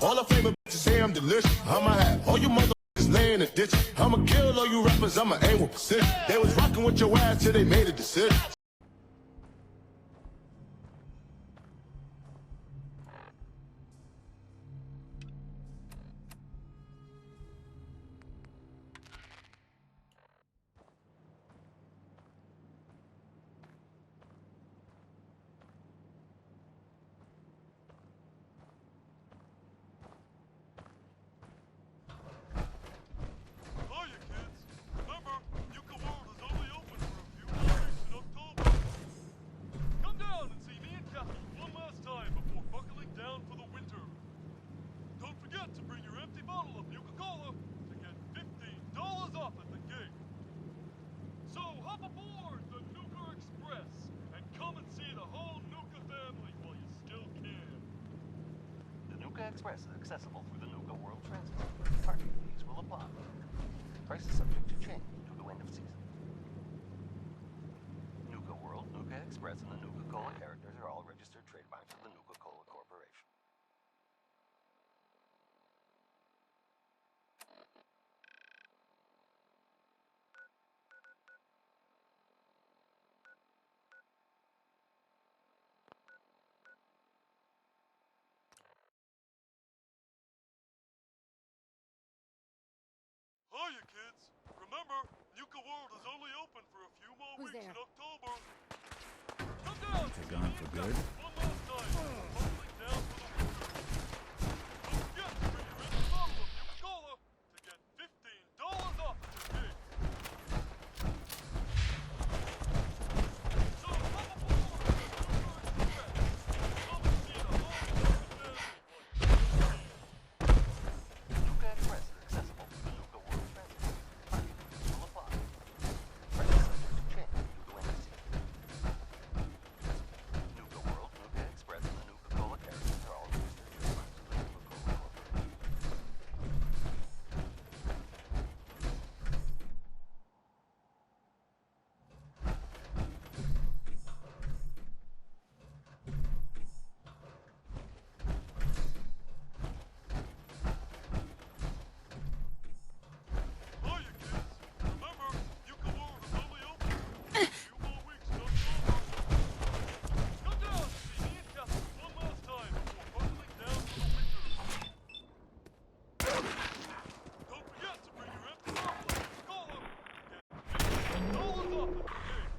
All the flavor bitches say I'm delicious. I'ma have all you motherfuckers lay in the ditch. I'ma kill all you rappers, I'ma aim with precision. They was rocking with your ass till they made a decision. To bring your empty bottle of Nuka-Cola to get $15 off at the gate. So hop aboard the Nuka Express and come and see the whole Nuka family while you still can. The Nuka Express is accessible through the Nuka World Transit System. Parking fees will apply. Price is subject to change due to end of season. Nuka World, Nuka Express, and the Nuka-Cola characters are all registered trademarks of the Nuka-Cola Corporation. Hiya, kids. Remember, Nuka World is only open for a few more weeks in October. Come down! They're gone for good? One last time. Buckling down for the winter. Don't forget to bring your empty bottle of Nuka-Cola to get $15 off at the gate. So hop aboard the Nuka Express. Come and see the whole Nuka family while you still can. Nuka Express is accessible through the Nuka World Transit System. Parking fees will apply. Price is subject to change due to end of season. Nuka World, Nuka Express, and the Nuka-Cola characters are all registered trademarks of the Nuka-Cola Corporation. Hiya, kids. Remember, Nuka World is only open for a few more weeks in October. Come down to see me and Kathy one last time before buckling down for the winter. Don't forget to bring your empty bottle of Nuka-Cola to get $15 off at the gate.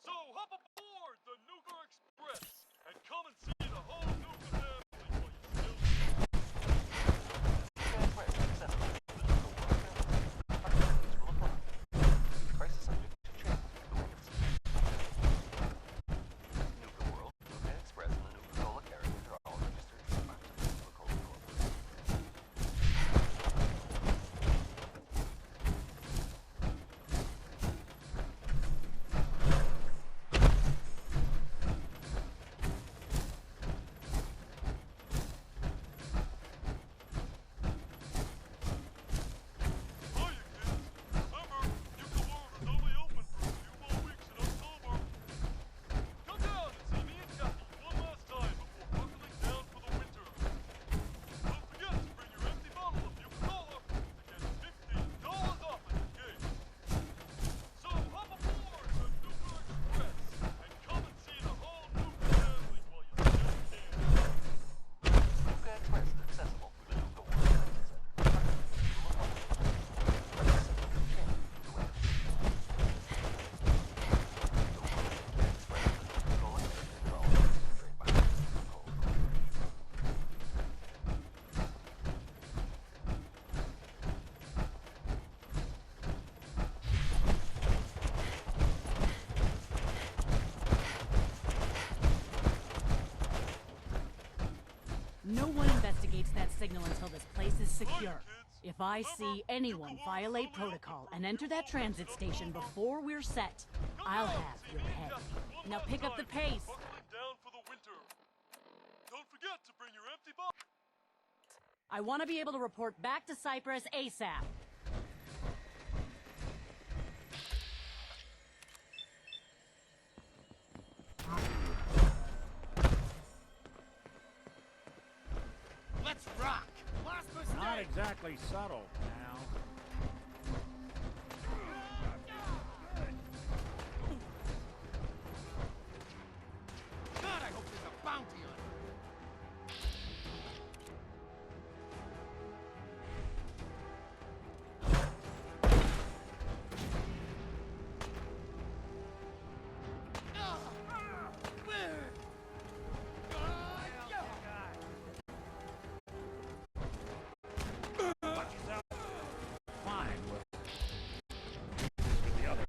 So hop aboard the Nuka Express and come and see the whole Nuka family while you still can. Nuka Express is accessible through the Nuka World Transit System. Parking fees will apply. Price is subject to change due to end of season. Nuka World, Nuka Express, and the Nuka-Cola characters are all registered trademarks of the Nuka-Cola Corporation. Hiya, kids. Remember, Nuka World is only open for a few more weeks in October. Come down and see me and Kathy one last time before buckling down for the winter. Don't forget to bring your empty bottle of Nuka-Cola to get $15 off at the gate. So hop aboard the Nuka Express and come and see the whole Nuka family while you still can. Nuka Express is accessible through the Nuka World Transit System. Parking fees will apply. Price is subject to change due to end of season. Nuka World, Nuka Express, and the Nuka-Cola characters are all registered trademarks of the Nuka-Cola Corporation. No one investigates that signal until this place is secure. If I see anyone violate protocol and enter that transit station before we're set, I'll have your head. Now pick up the pace. Buckling down for the winter. Don't forget to bring your empty bottle. I want to be able to report back to Cyprus ASAP. exactly subtle now. God, I hope there's a bounty on it. Fine. With the other.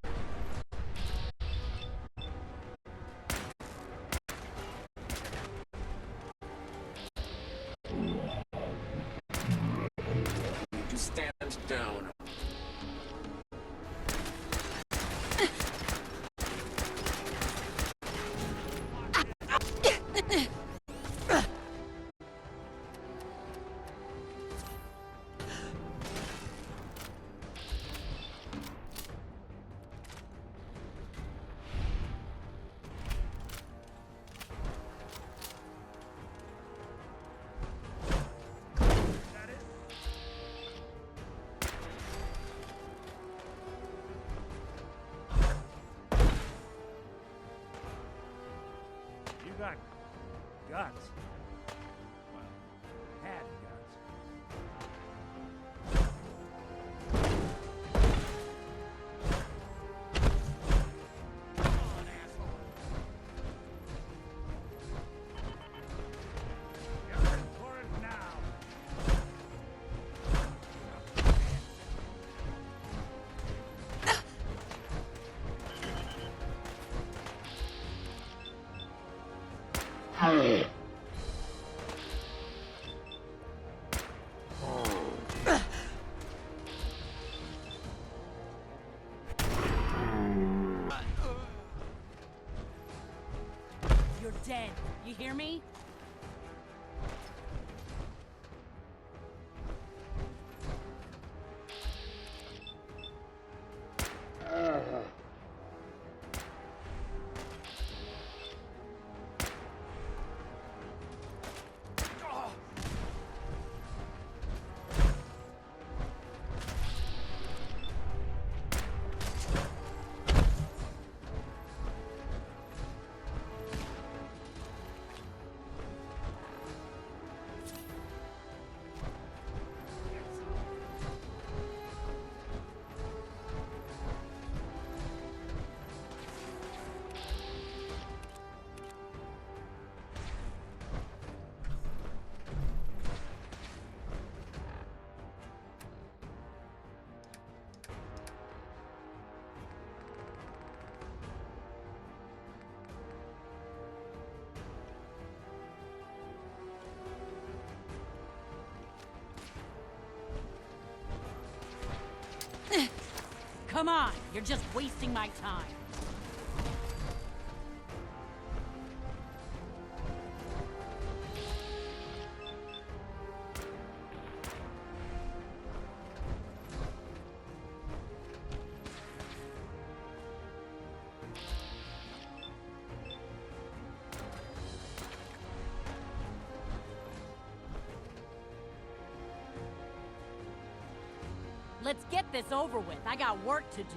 You stand down. You got guts. Well, had guts. Come on, asshole. You're in for it now. You're dead. You hear me? Come on, you're just wasting my time. Let's get this over with. I got work to do.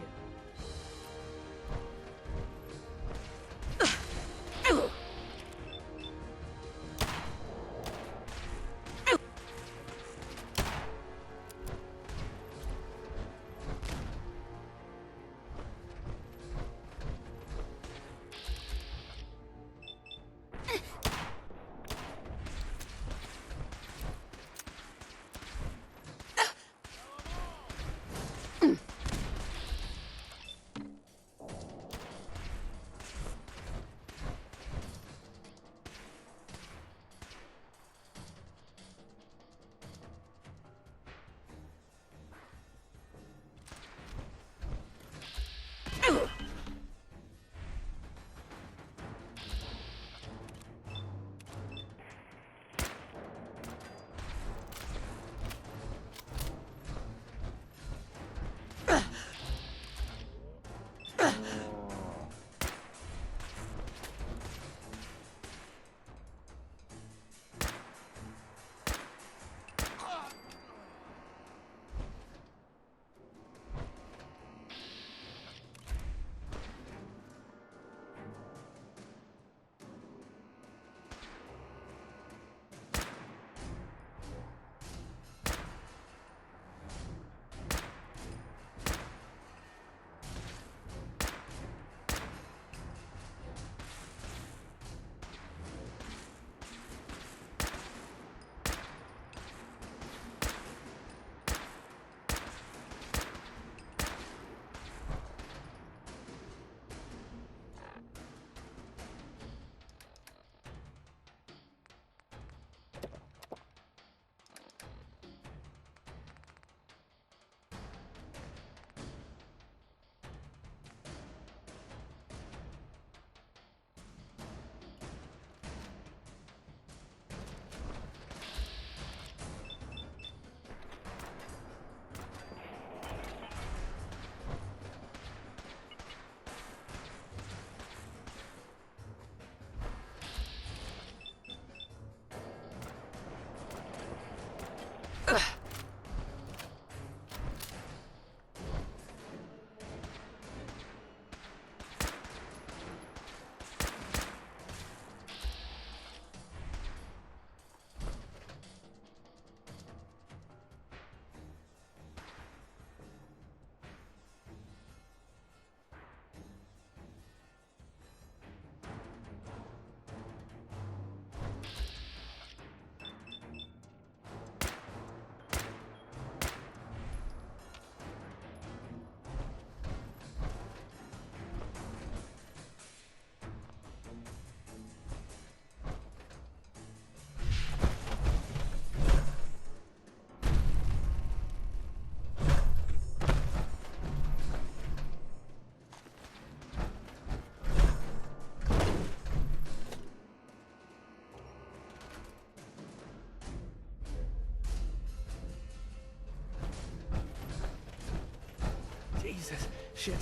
Jesus, shit.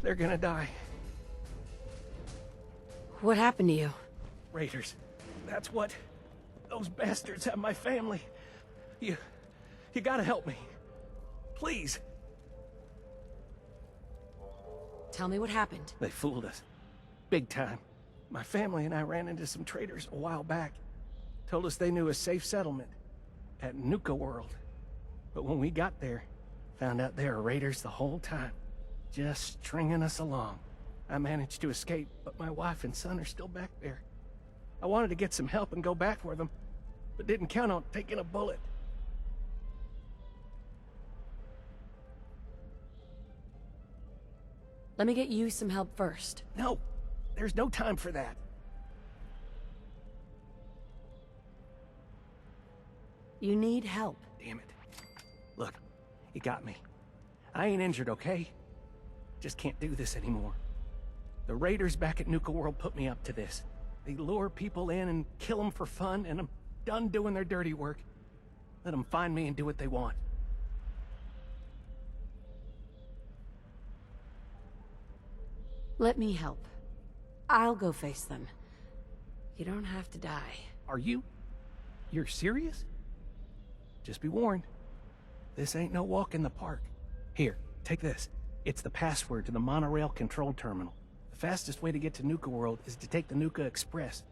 They're gonna die. What happened to you? Raiders. That's what. Those bastards have my family. You gotta help me. Please. Tell me what happened. They fooled us. Big time. My family and I ran into some traitors a while back. Told us they knew a safe settlement at Nuka World. But when we got there, found out they were raiders the whole time. Just stringing us along. I managed to escape, but my wife and son are still back there. I wanted to get some help and go back for them, but didn't count on taking a bullet. Let me get you some help first. No, there's no time for that. You need help. Damn it. Look, you got me. I ain't injured, okay? Just can't do this anymore. The raiders back at Nuka World put me up to this. They lure people in and kill them for fun, and I'm done doing their dirty work. Let them find me and do what they want. Let me help. I'll go face them. You don't have to die. Are you? You're serious? Just be warned. This ain't no walk in the park. Here, take this. It's the password to the monorail control terminal. The fastest way to get to Nuka World is to take the Nuka Express,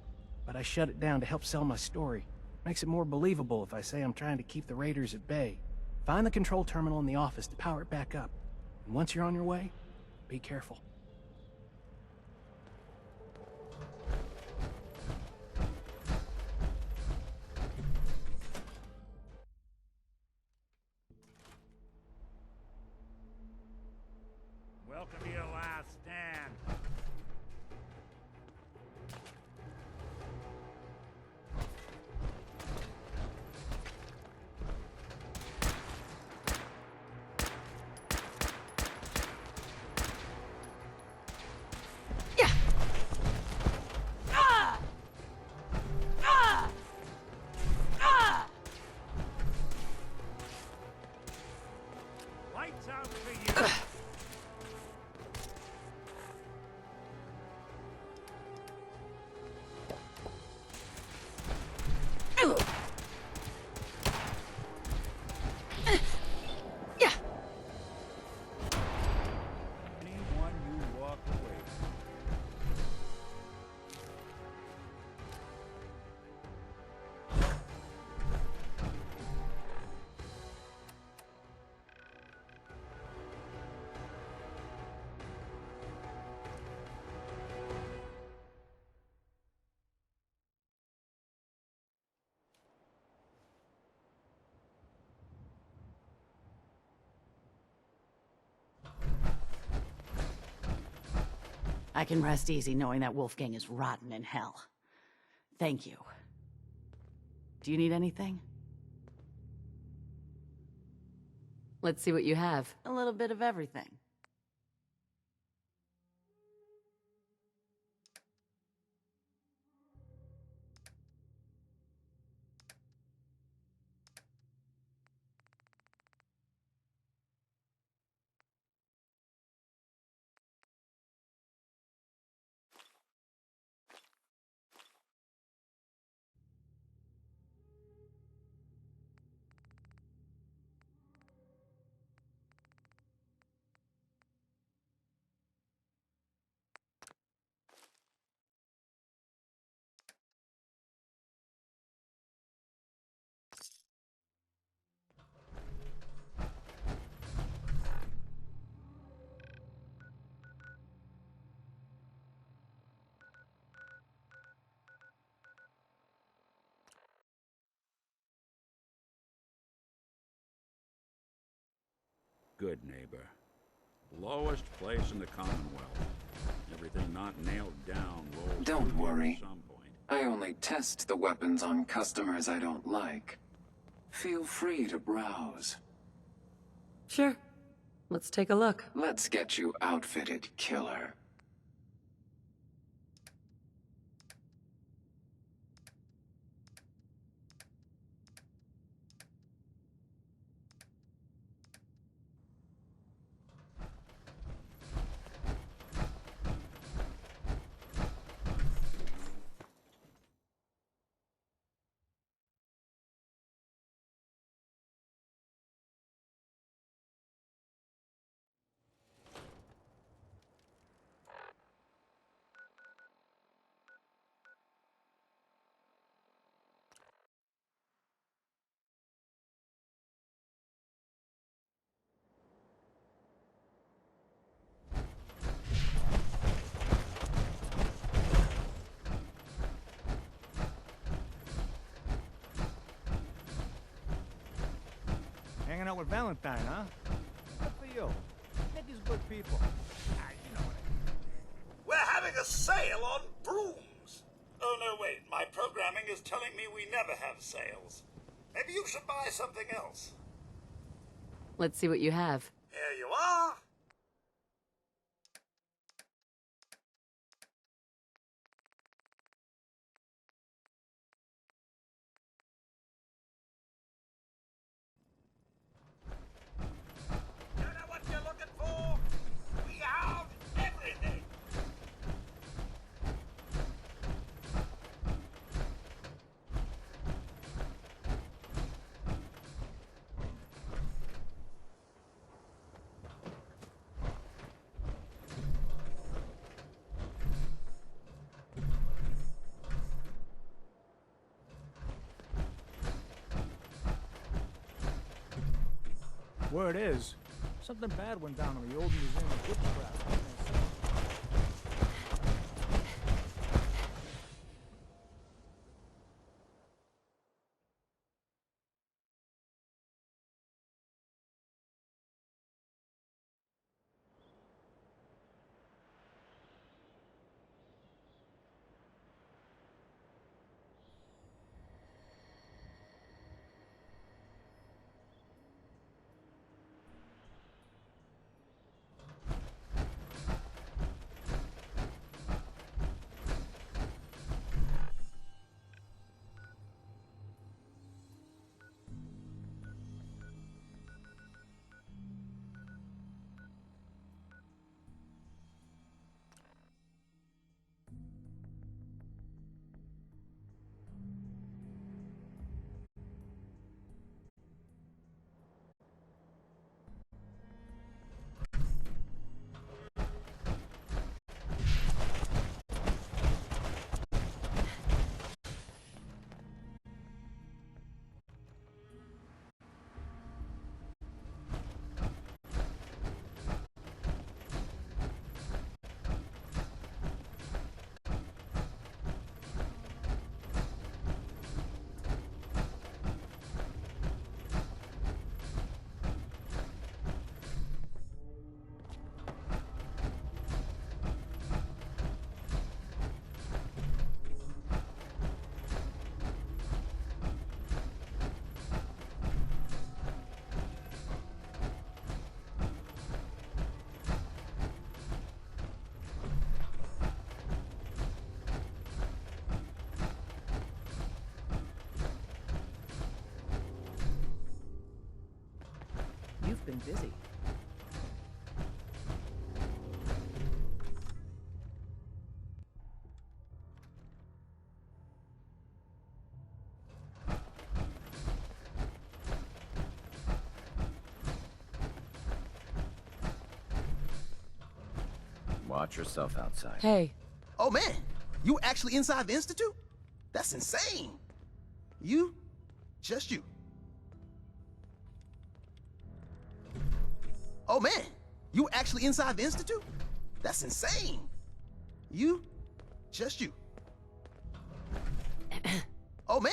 but I shut it down to help sell my story. Makes it more believable if I say I'm trying to keep the raiders at bay. Find the control terminal in the office to power it back up. And once you're on your way, be careful. Welcome to your last stand. Lights out for you. Anyone you walk away from. I can rest easy knowing that Wolfgang is rotten in hell. Thank you. Do you need anything? Let's see what you have. A little bit of everything. good neighbor. Lowest place in the Commonwealth. Everything not nailed down rolls Don't through here worry. at some point. I only test the weapons on customers I don't like. Feel free to browse. Sure. Let's take a look. Let's get you outfitted, killer. Hanging out with Valentine, huh? Good for you. Niggas good people. Ah, you know what I mean. We're having a sale on brooms. Oh, no, wait. My programming is telling me we never have sales. Maybe you should buy something else. Let's see what you have. Here you are. You know what you're looking for? We have everything. Word is, something bad went down in the old museum of witchcraft. You've been busy. Watch yourself outside. Hey, Oh man, you actually inside the Institute? That's insane. You, just you. Oh man, you actually inside the Institute? That's insane. You, just you. Oh man,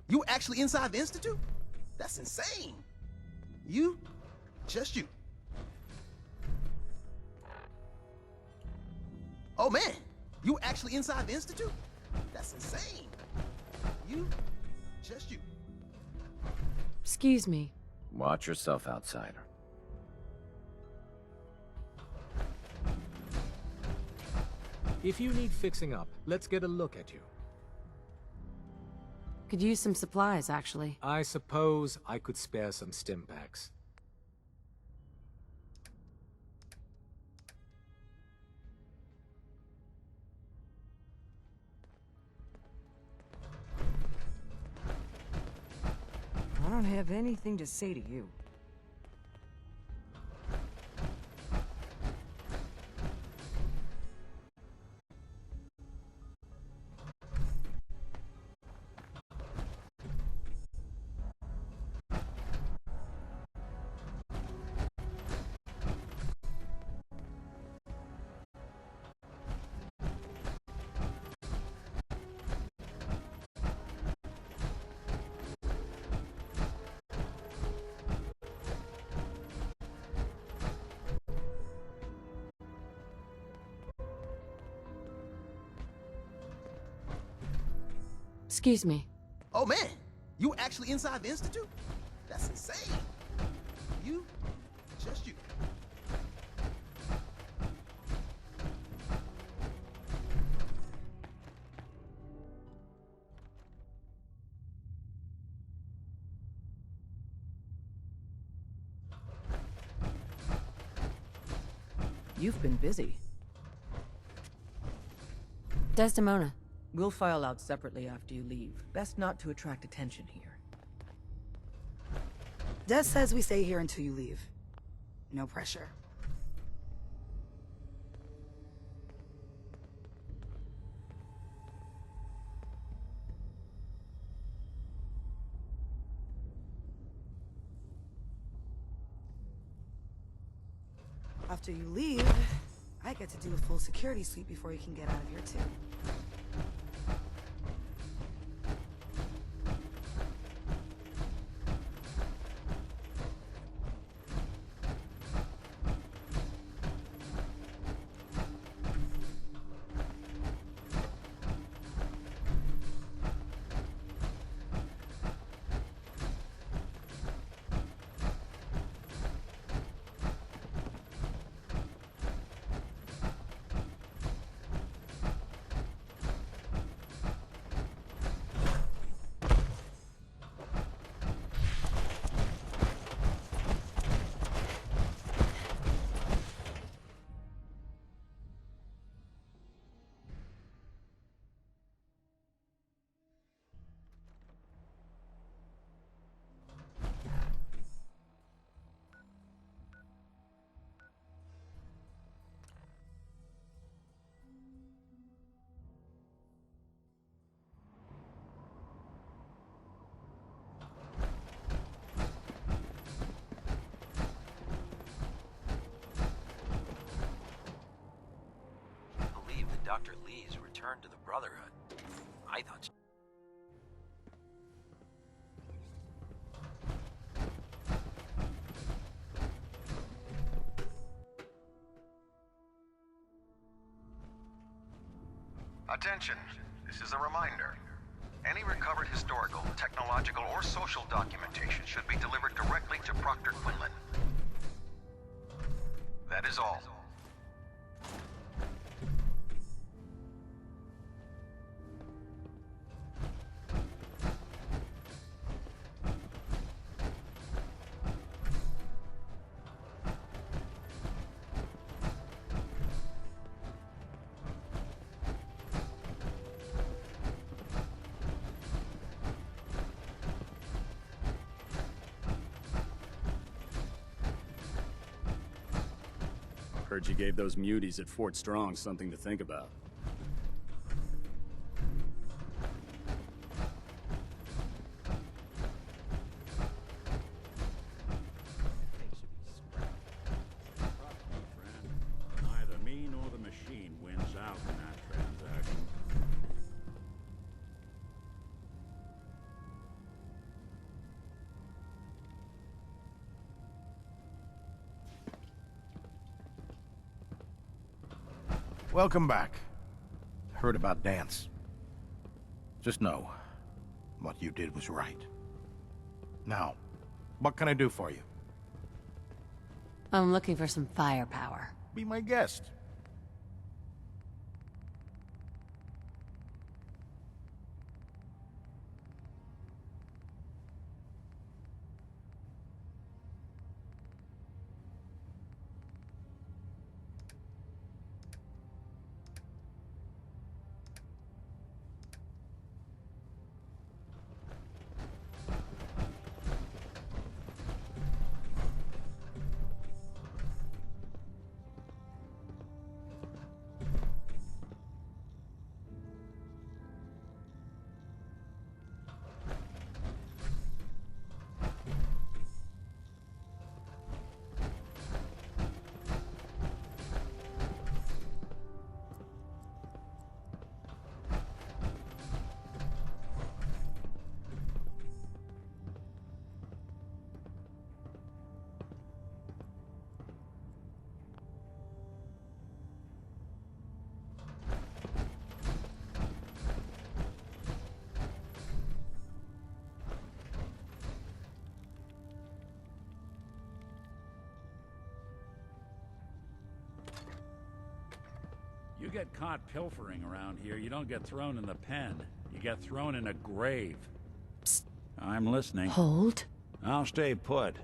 you actually inside the Institute? That's insane. You, just you. Oh man, you actually inside the Institute? That's insane. Just you. Excuse me. Watch yourself, outsider. If you need fixing up, let's get a look at you. Could use some supplies, actually. I suppose I could spare some stim packs. I don't have anything to say to you. Excuse me. Oh man, you actually inside the Institute? That's insane. Just you. You've been busy. Desdemona. We'll file out separately after you leave. Best not to attract attention here. Des says we stay here until you leave. No pressure. After you leave, I get to do a full security sweep before you can get out of here too. Dr. Lee's return to the Brotherhood. I thought... Attention, this is a reminder. Any recovered historical, technological, or social documentation should be delivered directly to Proctor Quinlan. That is all. Heard you gave those muties at Fort Strong something to think about. Neither me nor the machine wins out in that transaction. Welcome back. Heard about Dance. Just know, what you did was right. Now, what can I do for you? I'm looking for some firepower. Be my guest. You get caught pilfering around here, you don't get thrown in the pen. You get thrown in a grave. Psst. I'm listening. Hold. I'll stay put.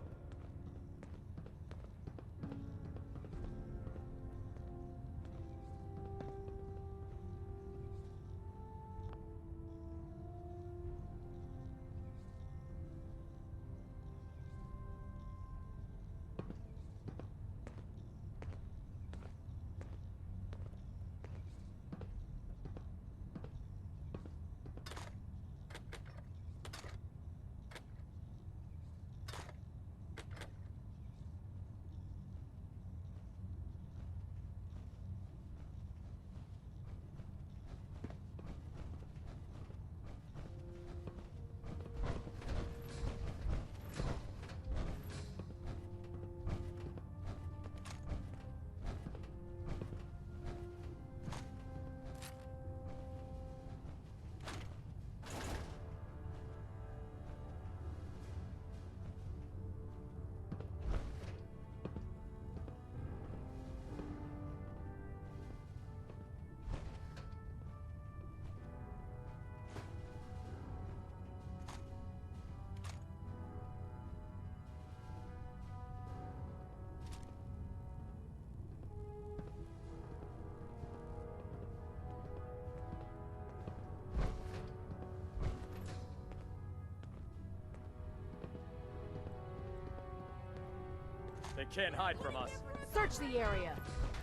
They can't hide from us. Search the area.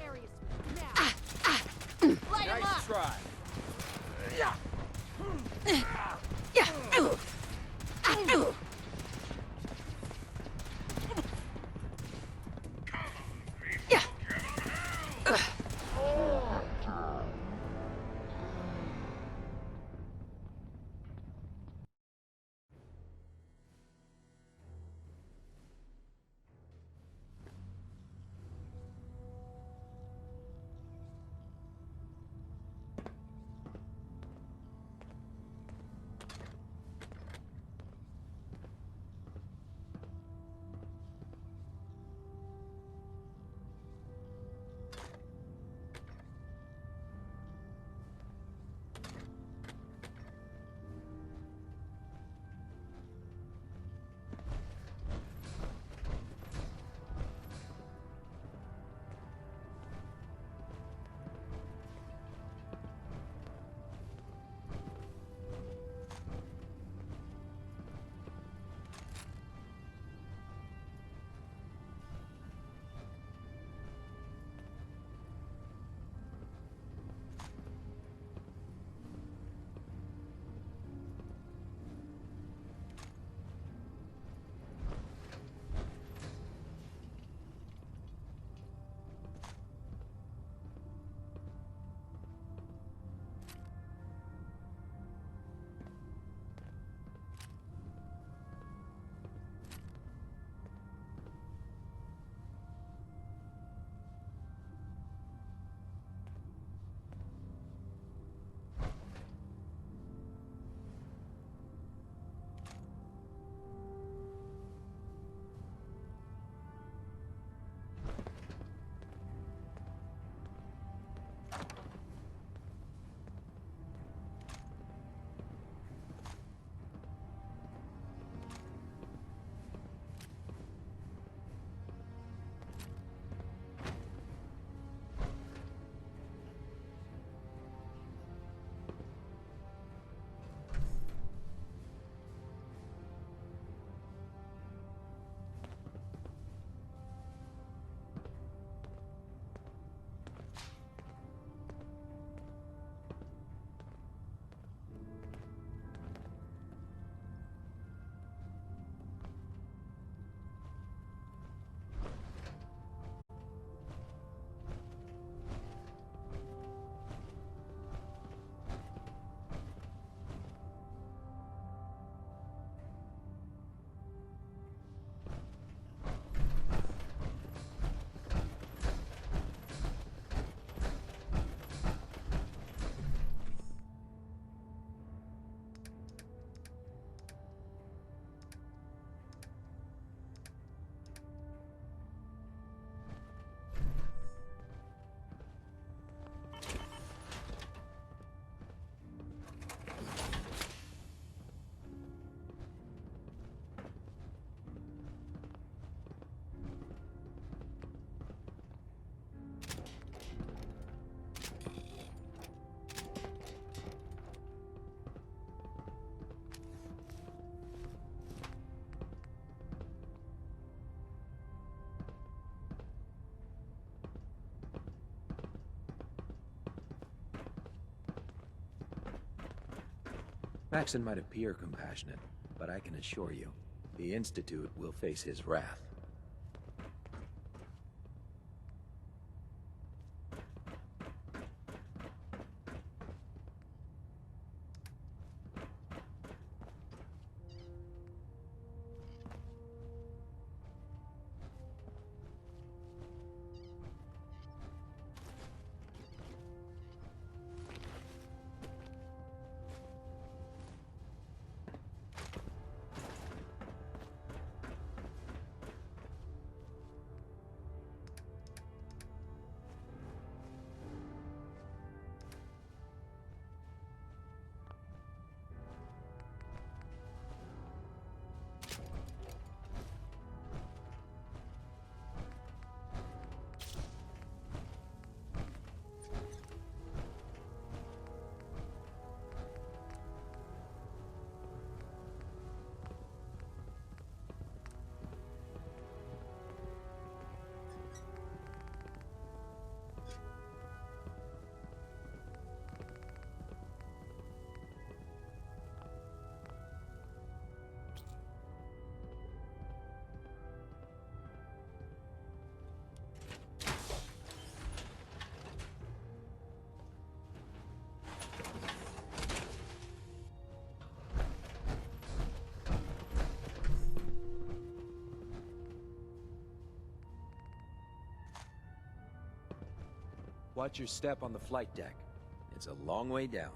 Area now. Light him Nice up. try. Yeah. Maxon might appear compassionate, but I can assure you, the Institute will face his wrath. Watch your step on the flight deck. It's a long way down.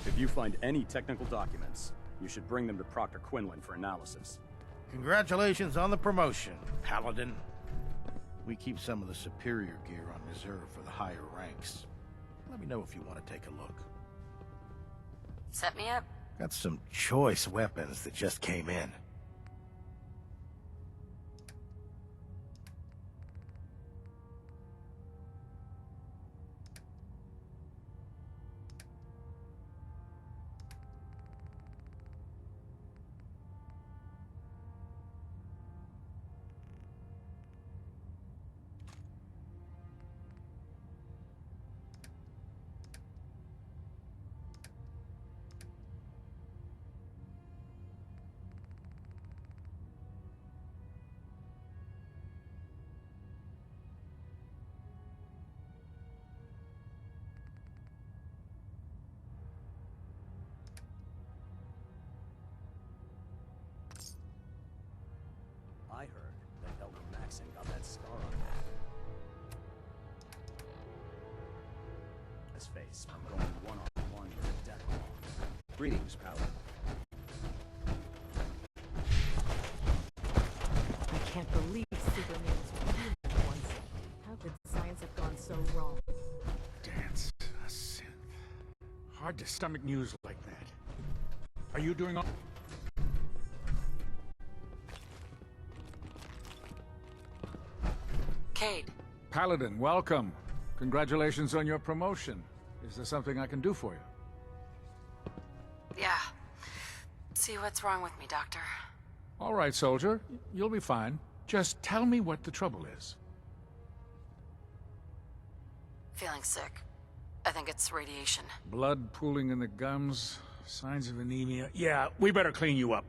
If you find any technical documents, you should bring them to Proctor Quinlan for analysis. Congratulations on the promotion, Paladin. We keep some of the superior gear on reserve for the higher ranks. Let me know if you want to take a look. Set me up. Got some choice weapons that just came in. I heard that Elder Maxon got that scar on him. His face from going one-on-one with a death claw. Greetings, Paladin. I can't believe Superman was human once. How could science have gone so wrong? Dance, a synth. Hard to stomach news like that. Are you doing all... Cade. Paladin, welcome. Congratulations on your promotion. Is there something I can do for you? Yeah. See what's wrong with me, Doctor. All right, soldier. You'll be fine. Just tell me what the trouble is. Feeling sick. I think it's radiation. Blood pooling in the gums, signs of anemia. Yeah, we better clean you up.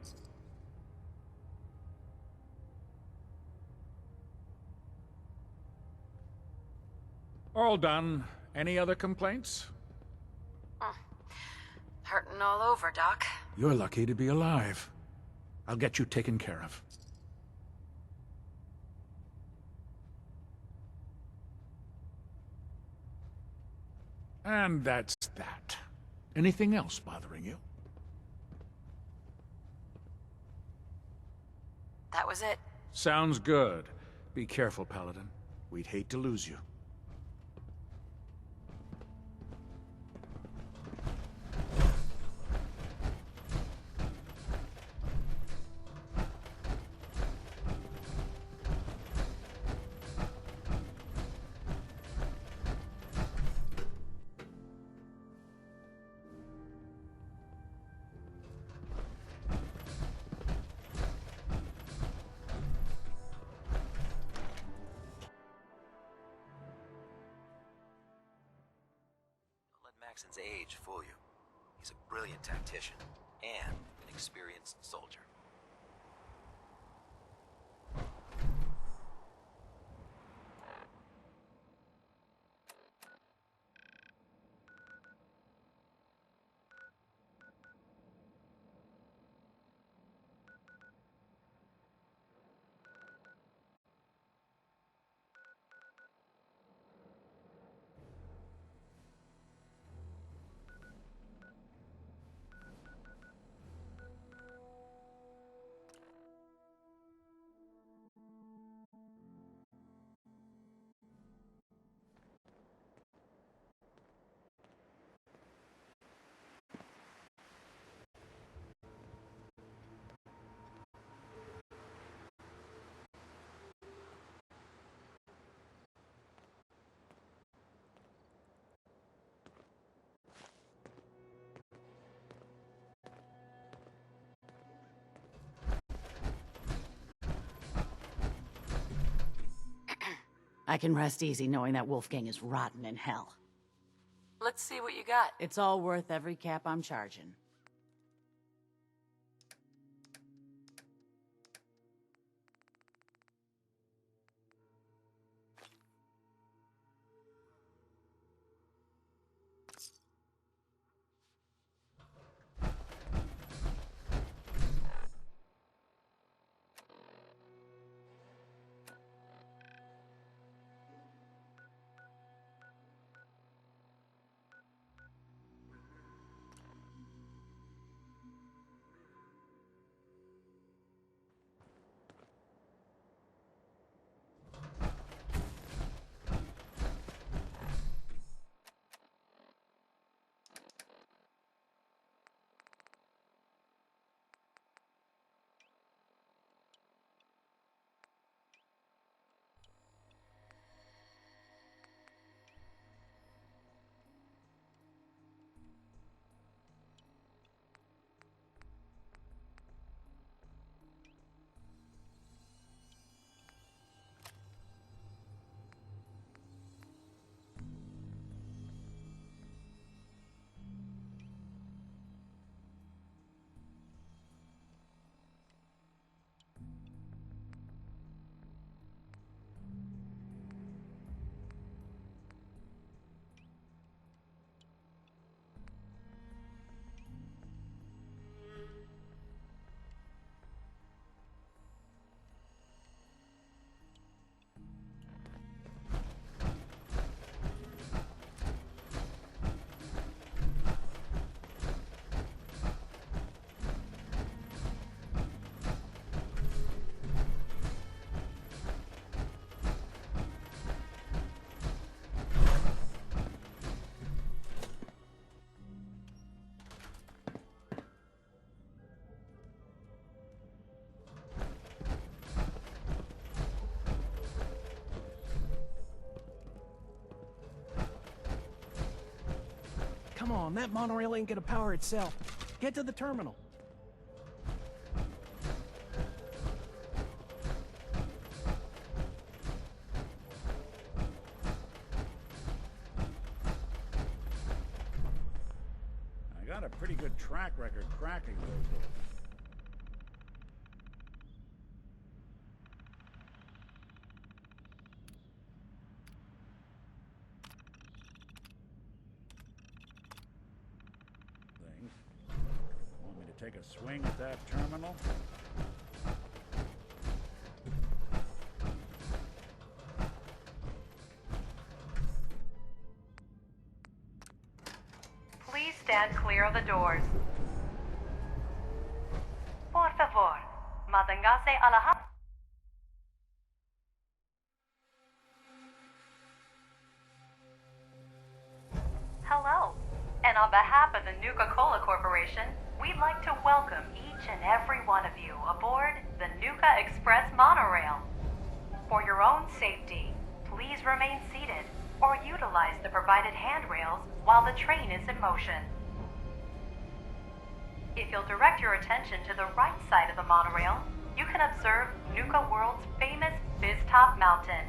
All done. Any other complaints? Hurting all over, Doc. You're lucky to be alive. I'll get you taken care of. And that's that. Anything else bothering you? That was it. Sounds good. Be careful, Paladin. We'd hate to lose you. Jackson's age fool you. He's a brilliant tactician and an experienced soldier. I can rest easy knowing that Wolfgang is rotten in hell. Let's see what you got. It's all worth every cap I'm charging. Come on, that monorail ain't gonna power itself. Get to the terminal. I got a pretty good track record cracking those doors. Want me to take a swing at that terminal? Please stand clear of the doors. Por favor, manténgase alejado. Hello, and on behalf of the Nuka-Cola Corporation, we'd like to welcome each and every one of you aboard the Nuka Express monorail. For your own safety, please remain seated or utilize the provided handrails while the train is in motion. If you'll direct your attention to the right side of the monorail, you can observe Nuka World's famous Biztop Mountain.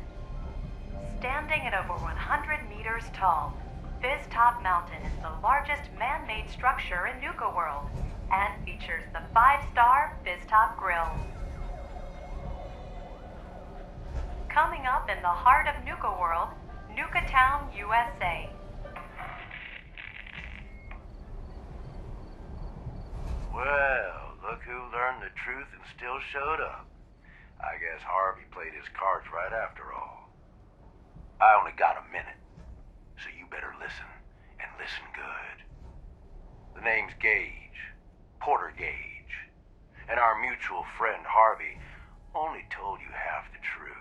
Standing at over 100 meters tall, Fizz Top Mountain is the largest man-made structure in Nuka World and features the 5-star Fizz Top Grill. Coming up in the heart of Nuka World, Nuka Town, USA. Well, look who learned the truth and still showed up. I guess Harvey played his cards right after all. I only got a minute, so you better listen, and listen good. The name's Gage, Porter Gage, and our mutual friend Harvey only told you half the truth.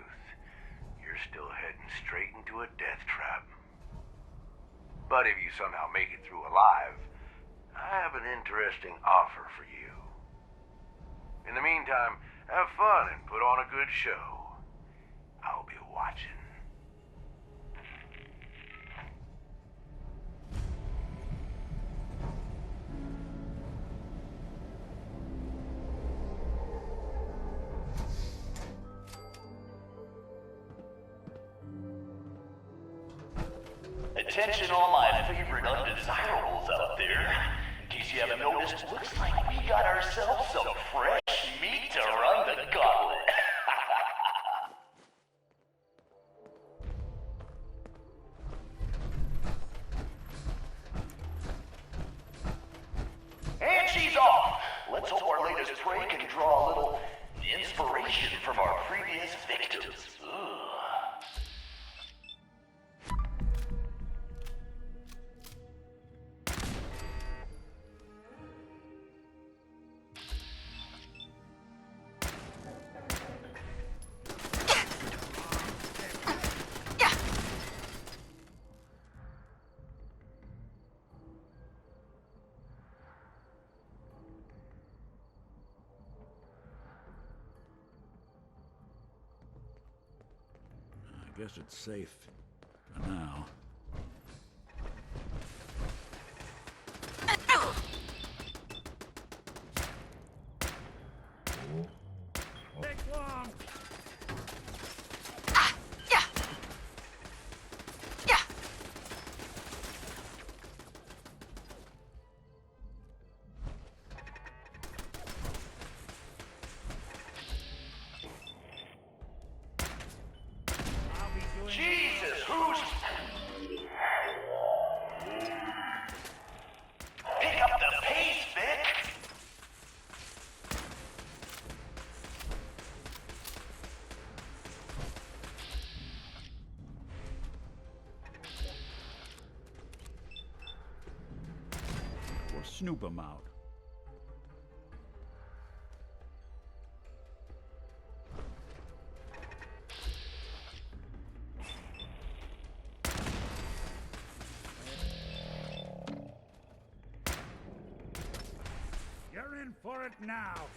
You're still heading straight into a death trap. But if you somehow make it through alive, I have an interesting offer for you. In the meantime, have fun and put on a good show. I'll be watching. Attention all my favorite undesirables out there. In case you haven't noticed, looks like we got ourselves some fresh meat to run the gauntlet. And she's off! Let's hope our latest prey can draw a little inspiration from our previous victims. Ugh. I guess it's safe for now. Jesus, who's... Pick up the pace, Vic! We'll snoop him out. You're in for it now.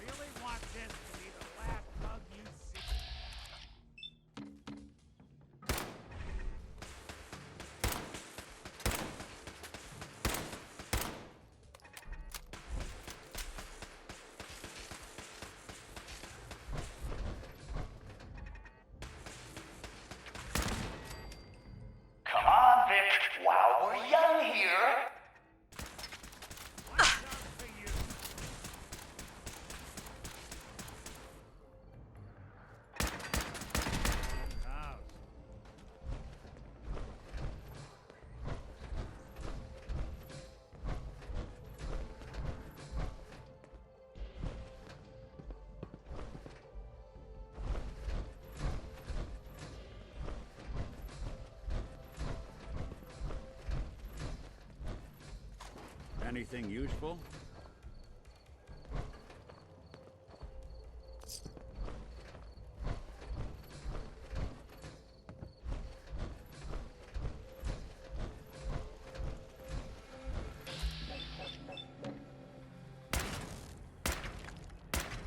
Really want this to be the last bug you see? Come on, Vic, while we're young here. Anything useful?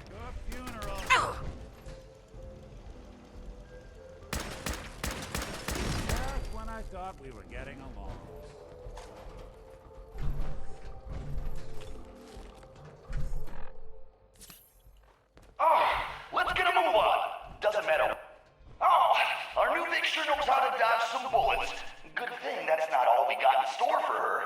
Your funeral. thought we were getting along. Oh, let's get a move on. Doesn't matter. Oh, our new Vic sure knows how to dodge some bullets. Good thing that's not all we got in store for her.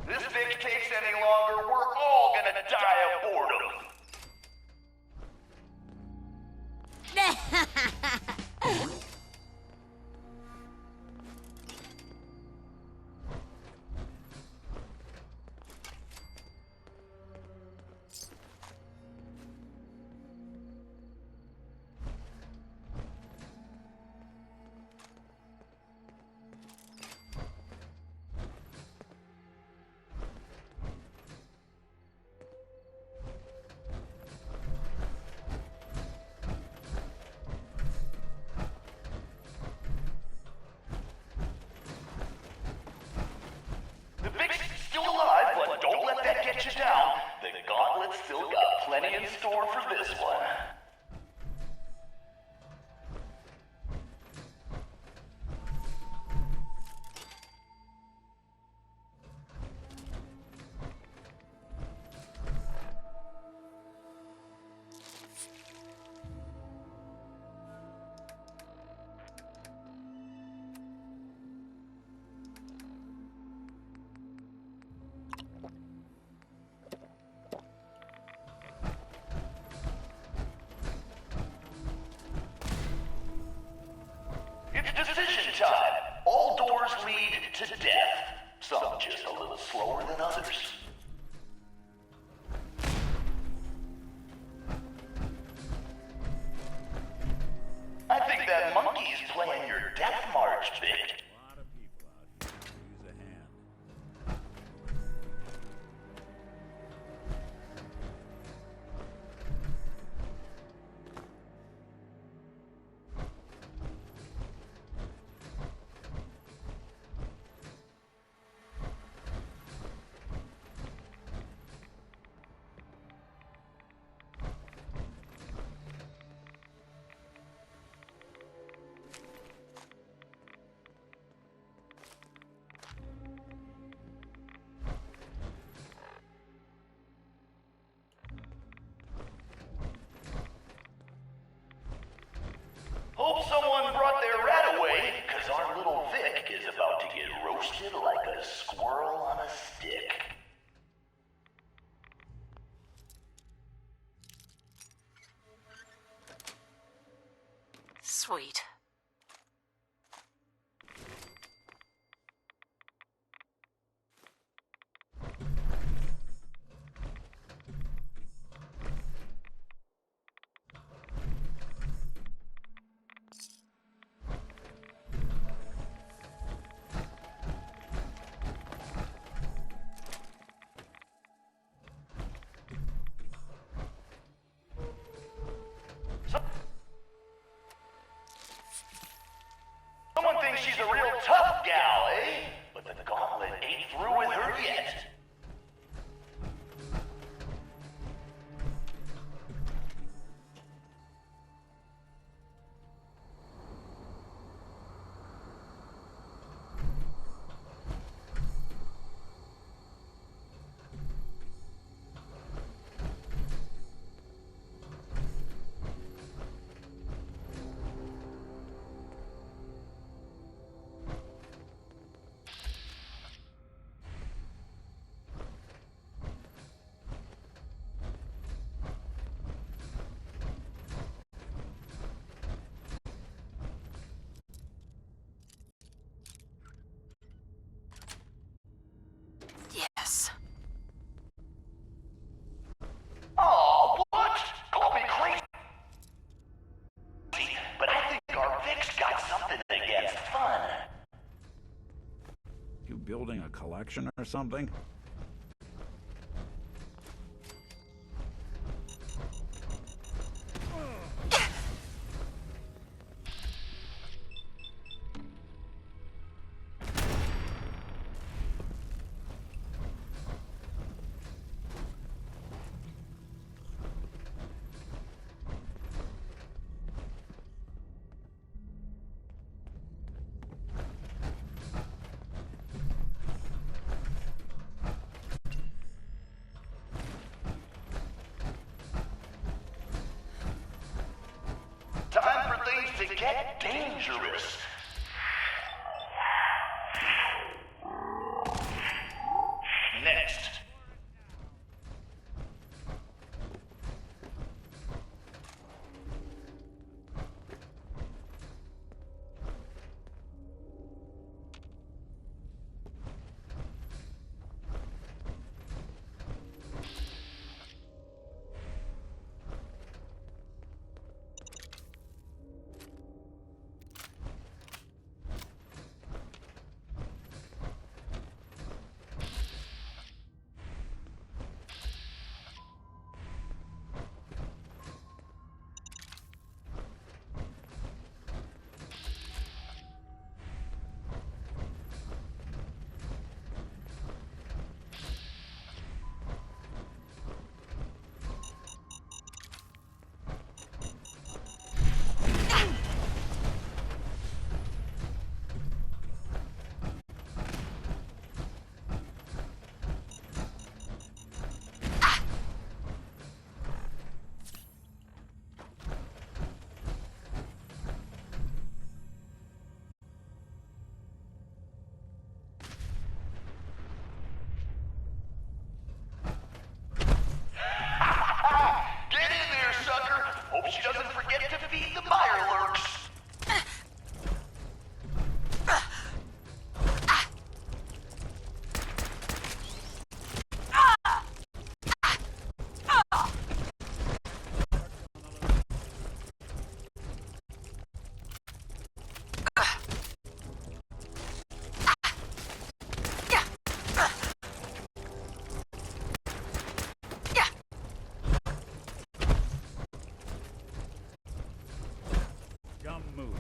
This Vic takes any longer, we're all gonna die of boredom. The Vic's still alive, but don't let that get you down. The Gauntlet's still got plenty in store for this one. It's decision time. All doors lead to death. Some just a little slower than others. I think that monkey's playing your death march, Vic. A lot of people out here could use a hand. Hope someone brought their rat away, because our little Vic is about to get roasted like a squirrel on a stick. Sweet. collection or something? Time for things to get dangerous. Next. Get in there, sucker! Hope she doesn't forget to feed the mirelurks. Dumb move.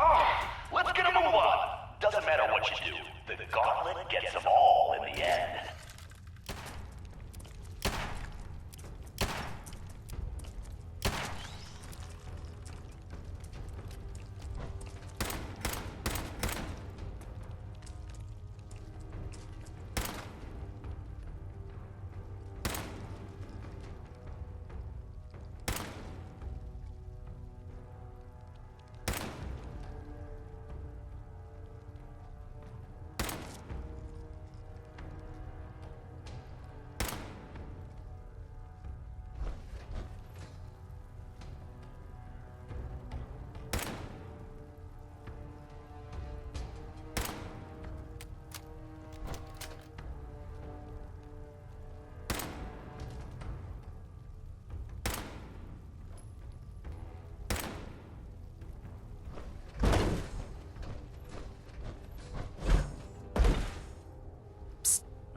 Oh, let's get a move on. Doesn't matter what you do, the Gauntlet gets them all in the end.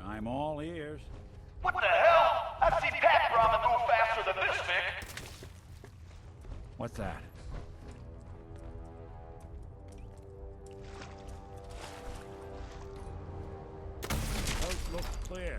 I'm all ears. What the hell? I've seen Pat Ramen move faster than this, Vic. What's that? Coast looks clear.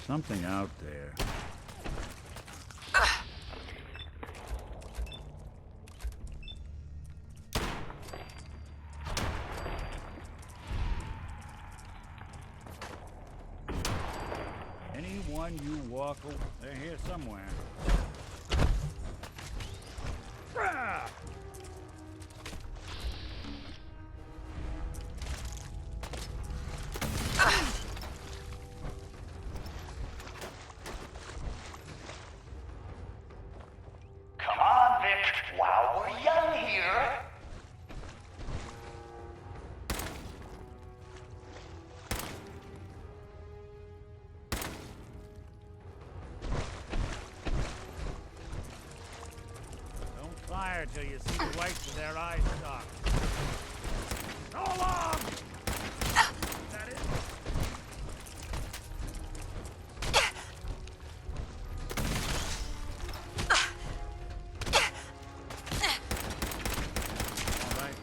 something out there. Anyone you walk over, they're here somewhere. Rah! Come on, Vic, while we're young here. Don't fire till you see the whites of their eyes stop. So long! Is that it? All right.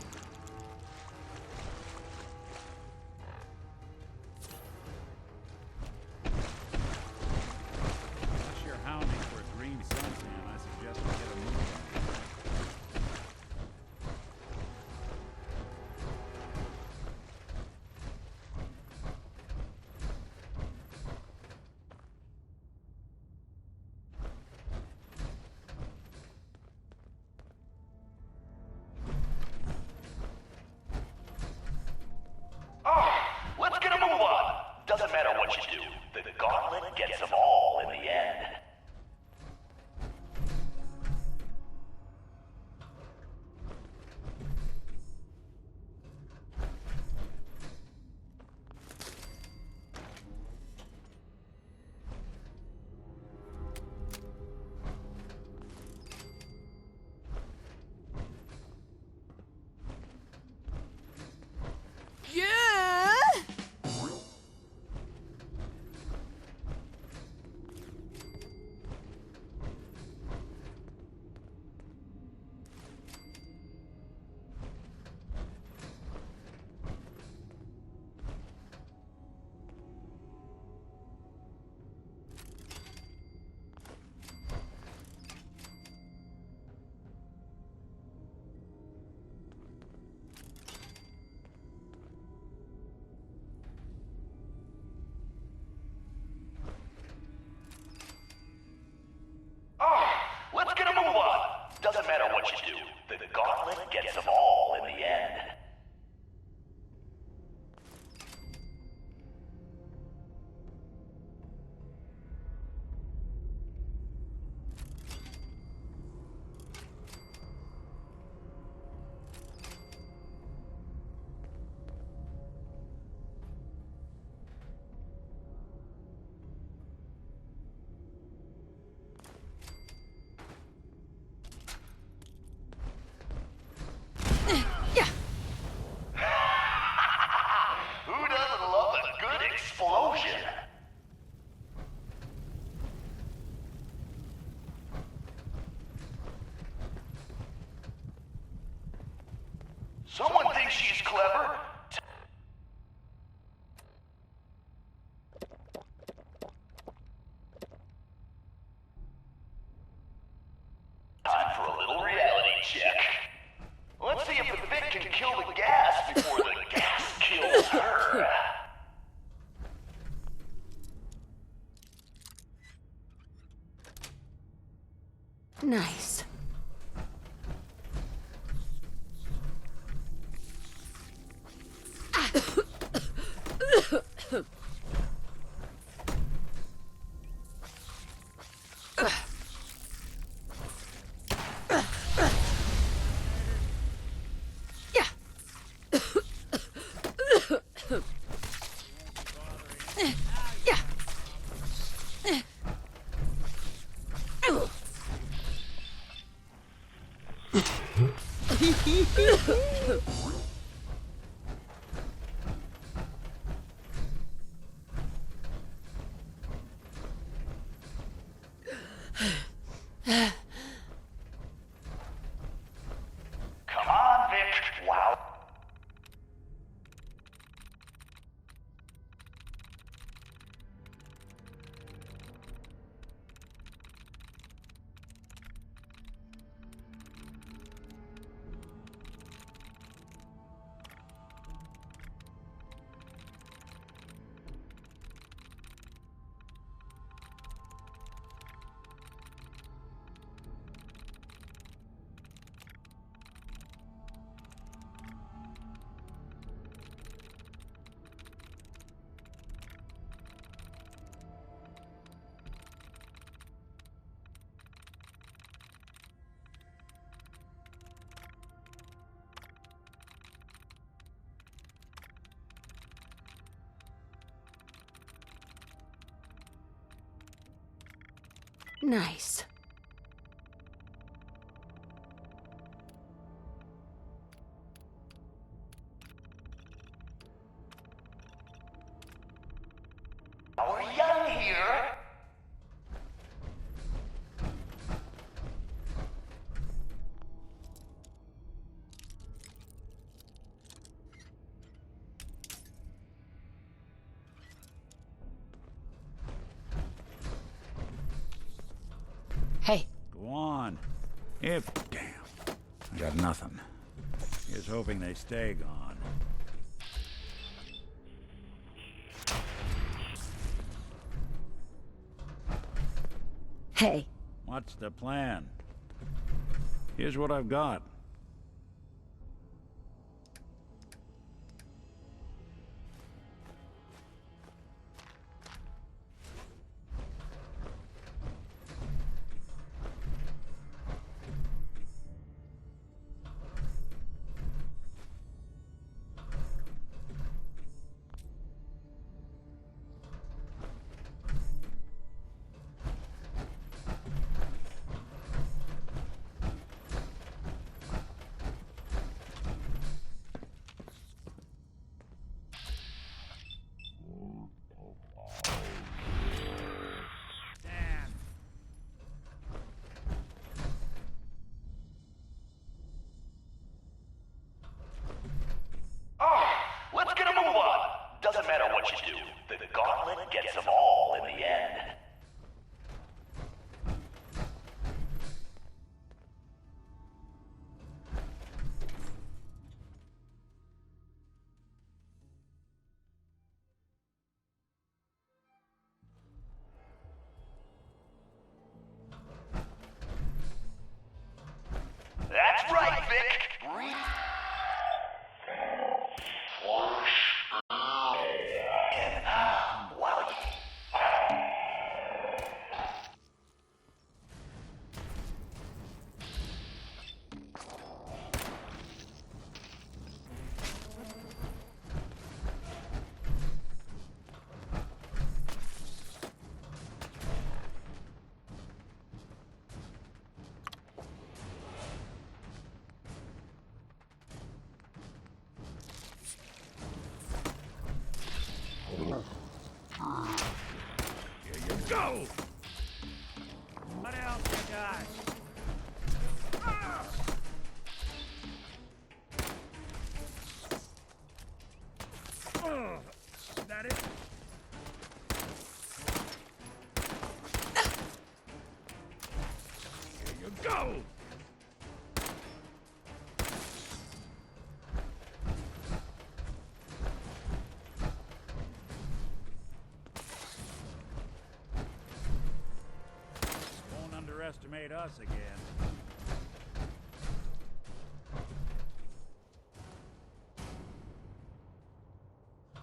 Unless you're hounding for a green suntan, I suggest we get a move on. Oh, let's get a move on. Doesn't matter what you do. The Gauntlet gets them all in the end. Yeah! Oh, let's get a move on. Doesn't matter what you do. The Gauntlet gets them all in the end. Who doesn't love a good explosion? Someone thinks she's clever. Time for a little reality check. Let's see if the Vic can kill the gas before the gas kills her. Nice. Come on, Vic. Wow. Nice. We're young here. Hey. Go on. If... Damn. I got nothing. Here's hoping they stay gone. Hey. What's the plan? Here's what I've got. Let's get a move on. Doesn't matter what you do. The Gauntlet gets them all in the end. That's right, Vic. Breathe. Here you go! What else you got? That it? Here you go! Won't underestimate us again.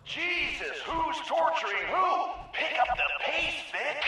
Jesus, who's torturing who? Pick up the pace, Vic!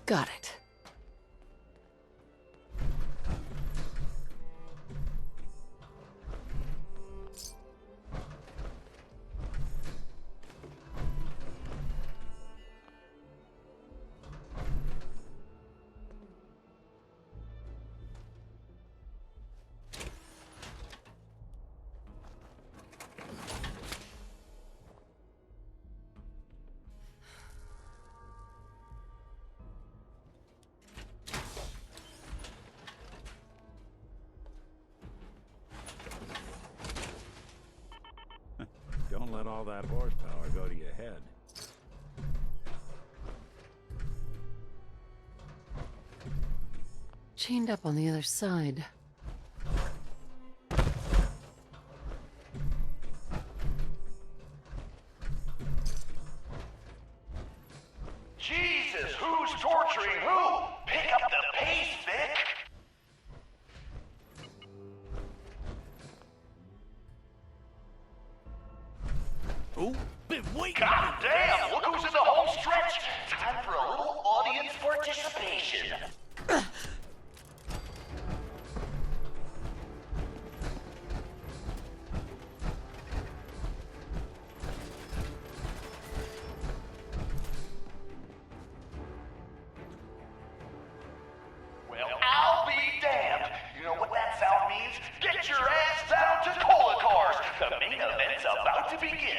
Got it. Don't let all that horsepower go to your head. Chained up on the other side. Jesus! Who's torturing who? Pick up the pace, Vic. Who? Been waiting. God damn, look who's in the home stretch. Time for a little audience participation. Well, I'll be damned. You know what that sound means? Get your ass down to Cola Cars. The main event's about to begin.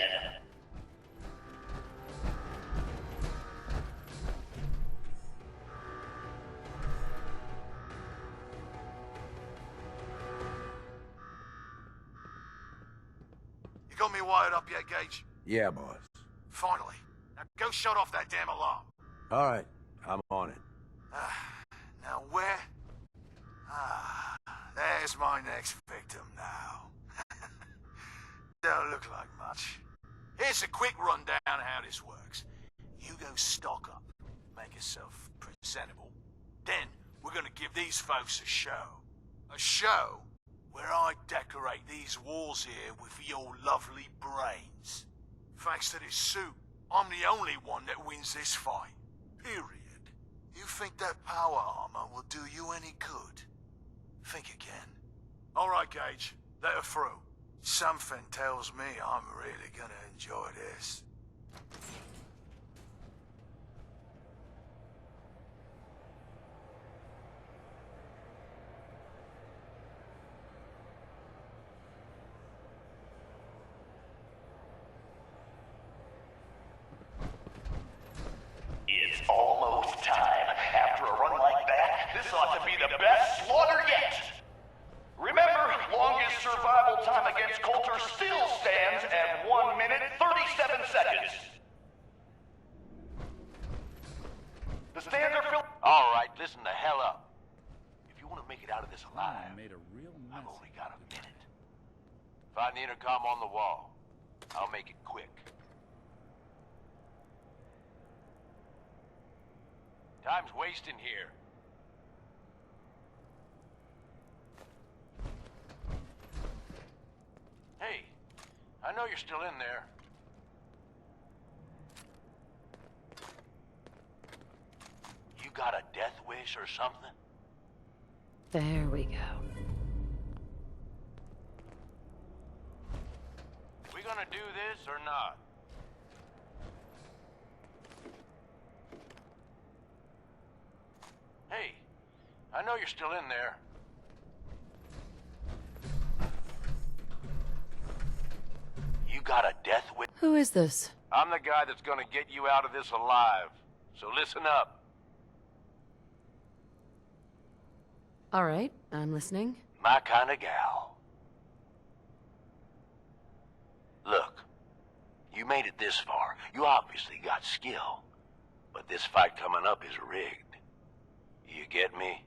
You got me wired up yet, Gage? Yeah, boss. Finally. Now go shut off that damn alarm. All right, I'm on it. Now where? There's my next victim now. Don't look like much. Here's a quick rundown how this works. You go stock up, make yourself presentable. Then we're gonna give these folks a show. A show where I decorate these walls here with your lovely brains. Thanks to this suit, I'm the only one that wins this fight. Period. You think that power armor will do you any good? Think again. All right, Gage. Let her through. Something tells me I'm really gonna enjoy this. It's almost time. After a run like that, this ought to be the best slaughter yet. Remember, longest survival time against Coulter still stands at 1 minute 37 seconds. The stands are filled. All right, listen the hell up. If you want to make it out of this alive, Made a real mess. I've only got a minute. Find the intercom on the wall. I'll make it quick. Time's wasting here. Hey, I know you're still in there. You got a death wish or something? There we go. We gonna do this or not? Hey, I know you're still in there. You got a death wish? Who is this? I'm the guy that's gonna get you out of this alive. So listen up. All right, I'm listening. My kind of gal. Look, you made it this far. You obviously got skill. But this fight coming up is rigged. You get me?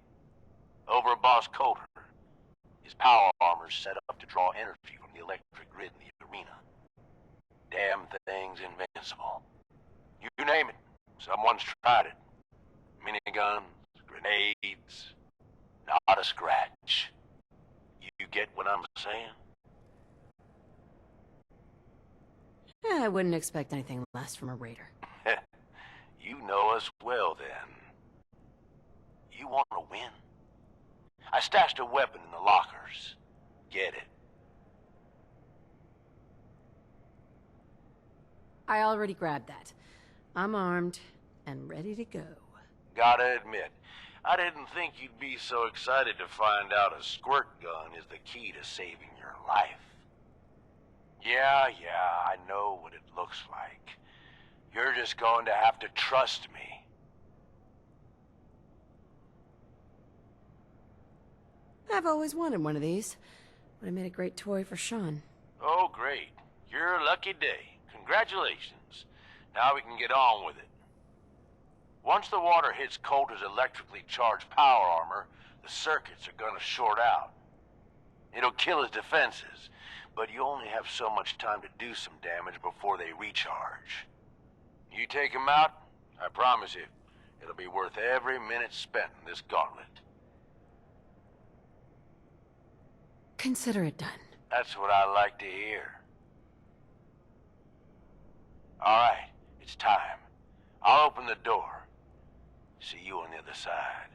Overboss Coulter. His power armor's set up to draw energy from the electric grid in the arena. Damn thing's invincible. You name it. Someone's tried it. Miniguns, grenades, not a scratch. You get what I'm saying? I wouldn't expect anything less from a raider. You know us well, then. You want to win? I stashed a weapon in the lockers. Get it? I already grabbed that. I'm armed and ready to go. Gotta admit, I didn't think you'd be so excited to find out a squirt gun is the key to saving your life. Yeah, I know what it looks like. You're just going to have to trust me. I've always wanted one of these. Would have made a great toy for Sean. Oh, great. You're a lucky day. Congratulations. Now we can get on with it. Once the water hits Coulter's electrically charged power armor, the circuits are gonna short out. It'll kill his defenses, but you only have so much time to do some damage before they recharge. You take him out, I promise you, It'll be worth every minute spent in this gauntlet. Consider it done. That's what I like to hear. All right, it's time. I'll open the door. See you on the other side.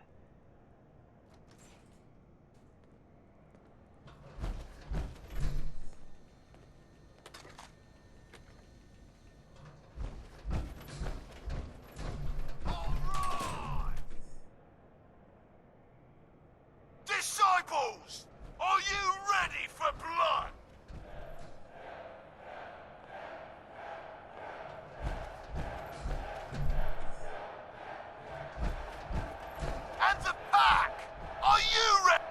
Disciples, are you ready for blood? And the pack, are you ready?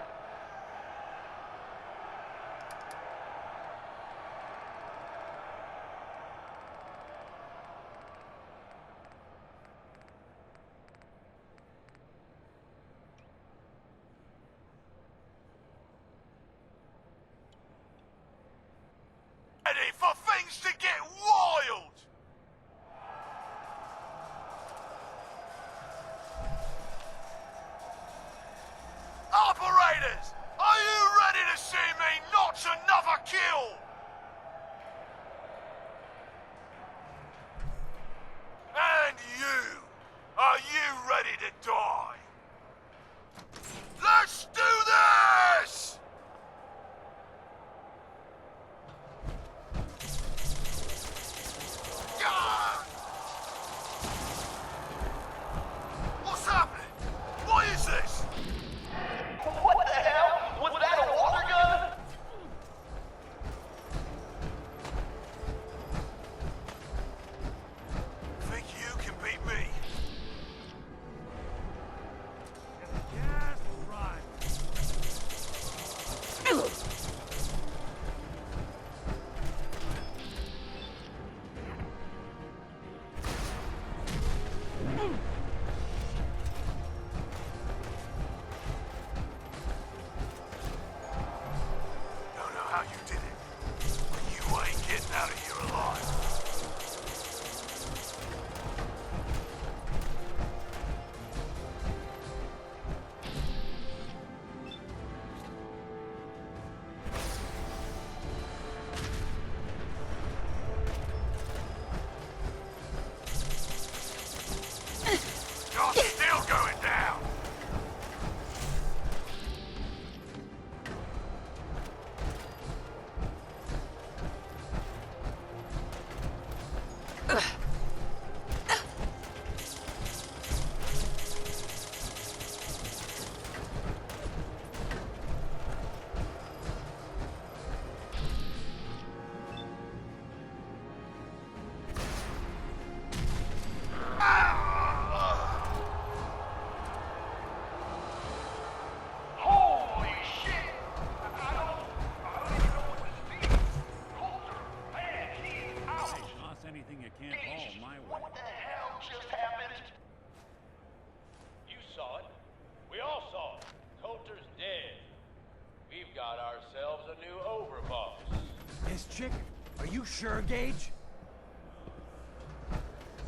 Ready for things to get wild? Operators, are you ready to see me notch another kill? And you, are you ready to die? Let's do this! What's happening? What is this? What the hell? Was that a water gun? Think you can beat me? Just run. Don't know how you did it, but you ain't getting out of here alive. You're still going down. Holy shit! I don't even know what this means. Coulter, man, he's out. Toss anything you can't haul my way. What the hell just happened? You saw it. We all saw it. Coulter's dead. We've got ourselves a new overboss. This chick, are you sure, Gage?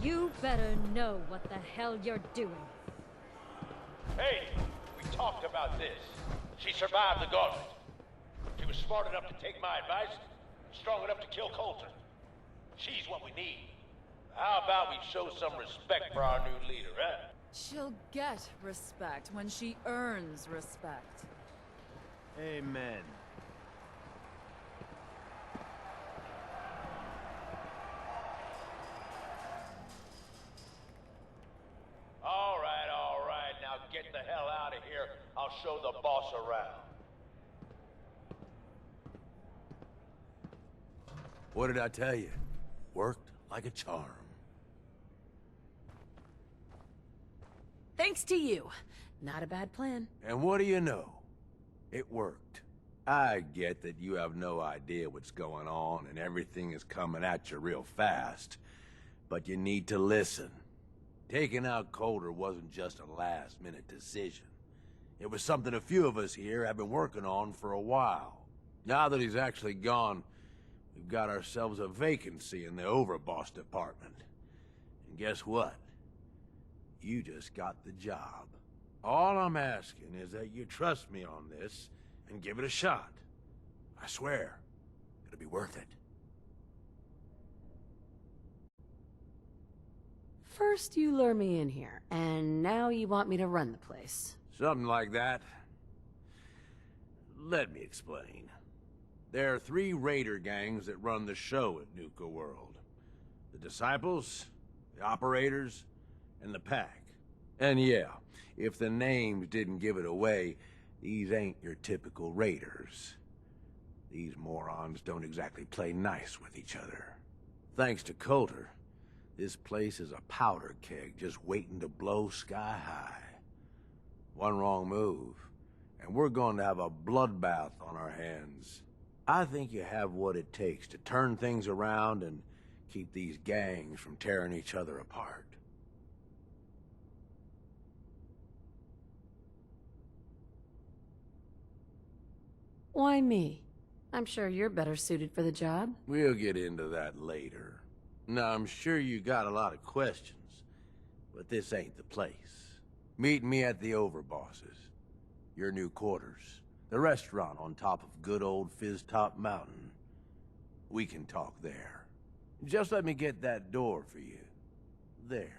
You better know what the hell you're doing. Hey, we talked about this. She survived the gauntlet. She was smart enough to take my advice, strong enough to kill Coulter. She's what we need. How about we show some respect for our new leader, huh? She'll get respect when she earns respect. Amen. All right, now get the hell out of here. I'll show the boss around. What did I tell you? Worked like a charm. Thanks to you. Not a bad plan. And what do you know? It worked. I get that you have no idea what's going on and everything is coming at you real fast. But you need to listen. Taking out Coulter wasn't just a last-minute decision. It was something a few of us here have been working on for a while. Now that he's actually gone, we've got ourselves a vacancy in the overboss department. And guess what? you just got the job. All I'm asking is that you trust me on this and give it a shot. I swear, it'll be worth it. First you lure me in here, and now you want me to run the place. Something like that. Let me explain. There are 3 raider gangs that run the show at Nuka World. The Disciples, the Operators, and the Pack. And yeah, if the names didn't give it away, these ain't your typical raiders. These morons don't exactly play nice with each other. Thanks to Coulter, this place is a powder keg just waiting to blow sky high. One wrong move, and we're going to have a bloodbath on our hands. I think you have what it takes to turn things around and keep these gangs from tearing each other apart. Why me? I'm sure you're better suited for the job. We'll get into that later. Now, I'm sure you got a lot of questions, but this ain't the place. Meet me at the Overbosses, your new quarters, the restaurant on top of good old Fizz-Top Mountain. We can talk there. Just let me get that door for you. There.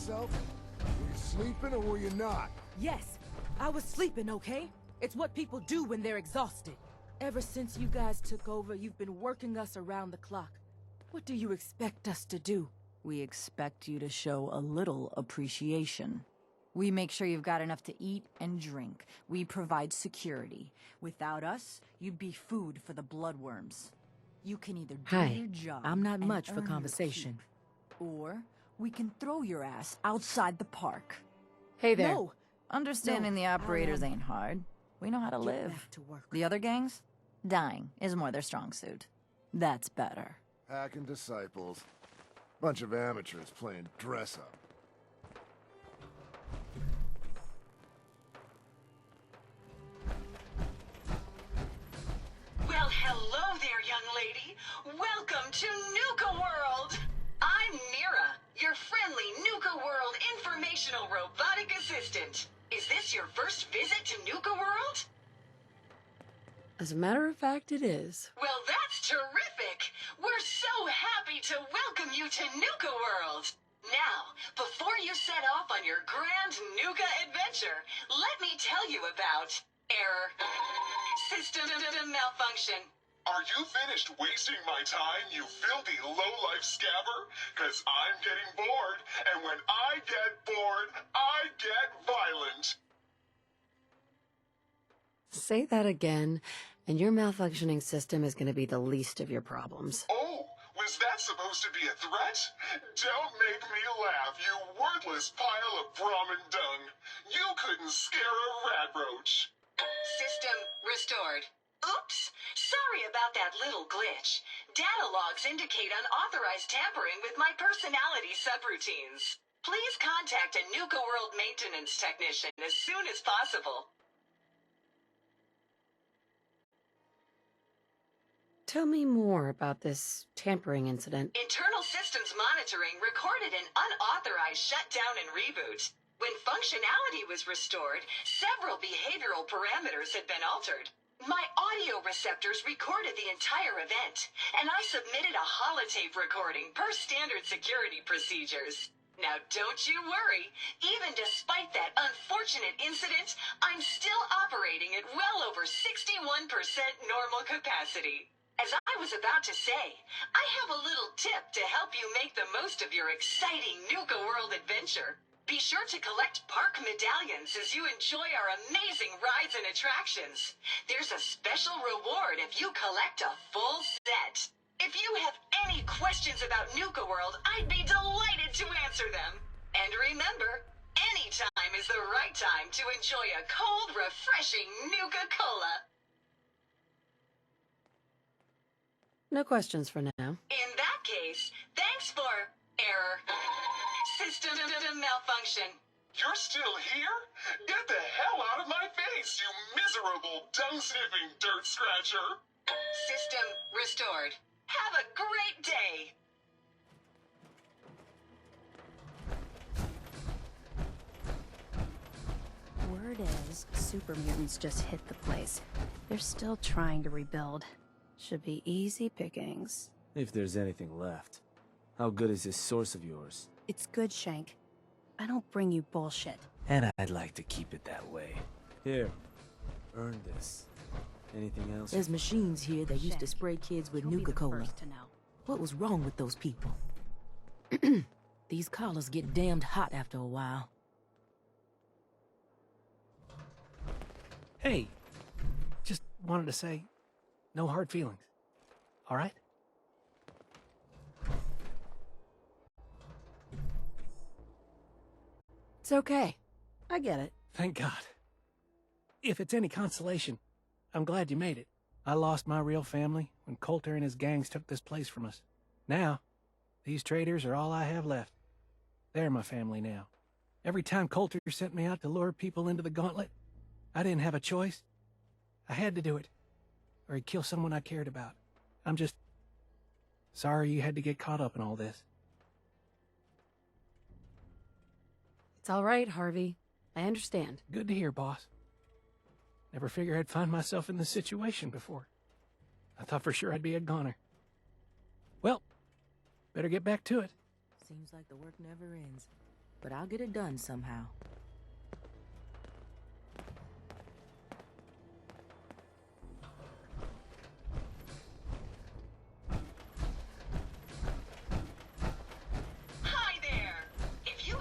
Were you sleeping or were you not? Yes, I was sleeping, okay? It's what people do when they're exhausted. Ever since you guys took over, you've been working us around the clock. What do you expect us to do? We expect you to show a little appreciation. We make sure you've got enough to eat and drink. We provide security. Without us, you'd be food for the bloodworms. You can either do your job. I'm not and much for earn your conversation. keep, or we can throw your ass outside the park. Hey there. No! Understanding No, the operators I, ain't hard. We know how to get live. back to work. The other gangs? Dying is more their strong suit. That's better. Hacking disciples. Bunch of amateurs playing dress-up. Well, hello there, young lady. Welcome to Nuka World. I'm Mira, your friendly Nuka World informational robotic assistant. Is this your first visit to Nuka World? As a matter of fact, it is. Well, that's terrific. We're so happy to welcome you to Nuka World. Now, before you set off on your grand Nuka adventure, let me tell you about error, system malfunction. Are you finished wasting my time, you filthy low-life scabber? 'Cause I'm getting bored, and when I get bored, I get violent. Say that again, and your malfunctioning system is going to be the least of your problems. Oh, was that supposed to be a threat? Don't make me laugh, you worthless pile of Brahmin dung. You couldn't scare a rat roach. System restored. Oops! Sorry about that little glitch. Data logs indicate unauthorized tampering with my personality subroutines. Please contact a Nuka World maintenance technician as soon as possible. Tell me more about this tampering incident. Internal systems monitoring recorded an unauthorized shutdown and reboot. When functionality was restored, several behavioral parameters had been altered. My audio receptors recorded the entire event, and I submitted a holotape recording per standard security procedures. Now don't you worry, even despite that unfortunate incident, I'm still operating at well over 61% normal capacity. As I was about to say, I have a little tip to help you make the most of your exciting Nuka World adventure. Be sure to collect park medallions as you enjoy our amazing rides and attractions. There's a special reward if you collect a full set. If you have any questions about Nuka World, I'd be delighted to answer them. And remember, any time is the right time to enjoy a cold, refreshing Nuka-Cola. No questions for now. In that case, thanks for error. System malfunction. You're still here? Get the hell out of my face, you miserable, dung-sniffing dirt scratcher! System restored. Have a great day! Word is, super mutants just hit the place. They're still trying to rebuild. Should be easy pickings. If there's anything left. How good is this source of yours? It's good, Shank. I don't bring you bullshit. And I'd like to keep it that way. Here, earn this. Anything else? There's machines here that used to spray kids with Nuka-Cola. What was wrong with those people? These collars get damned hot after a while. Hey, just wanted to say, no hard feelings. All right? It's okay. I get it. Thank God. If it's any consolation, I'm glad you made it. I lost my real family when Coulter and his gangs took this place from us. Now, these traitors are all I have left. They're my family now. Every time Coulter sent me out to lure people into the Gauntlet, I didn't have a choice. I had to do it, or he'd kill someone I cared about. I'm just sorry you had to get caught up in all this. It's all right, Harvey. I understand. Good to hear, boss. Never figured I'd find myself in this situation before. I thought for sure I'd be a goner. Well, better get back to it. Seems like the work never ends, but I'll get it done somehow. Hi there! If you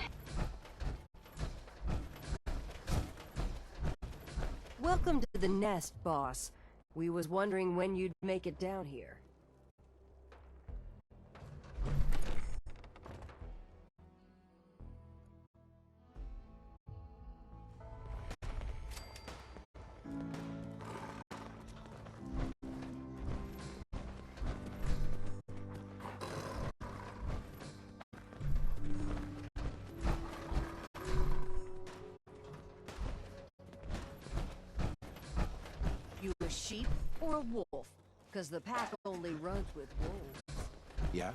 Welcome to the nest, boss. We was wondering when you'd make it down here. You a sheep or a wolf? Because the pack only runs with wolves. Yeah?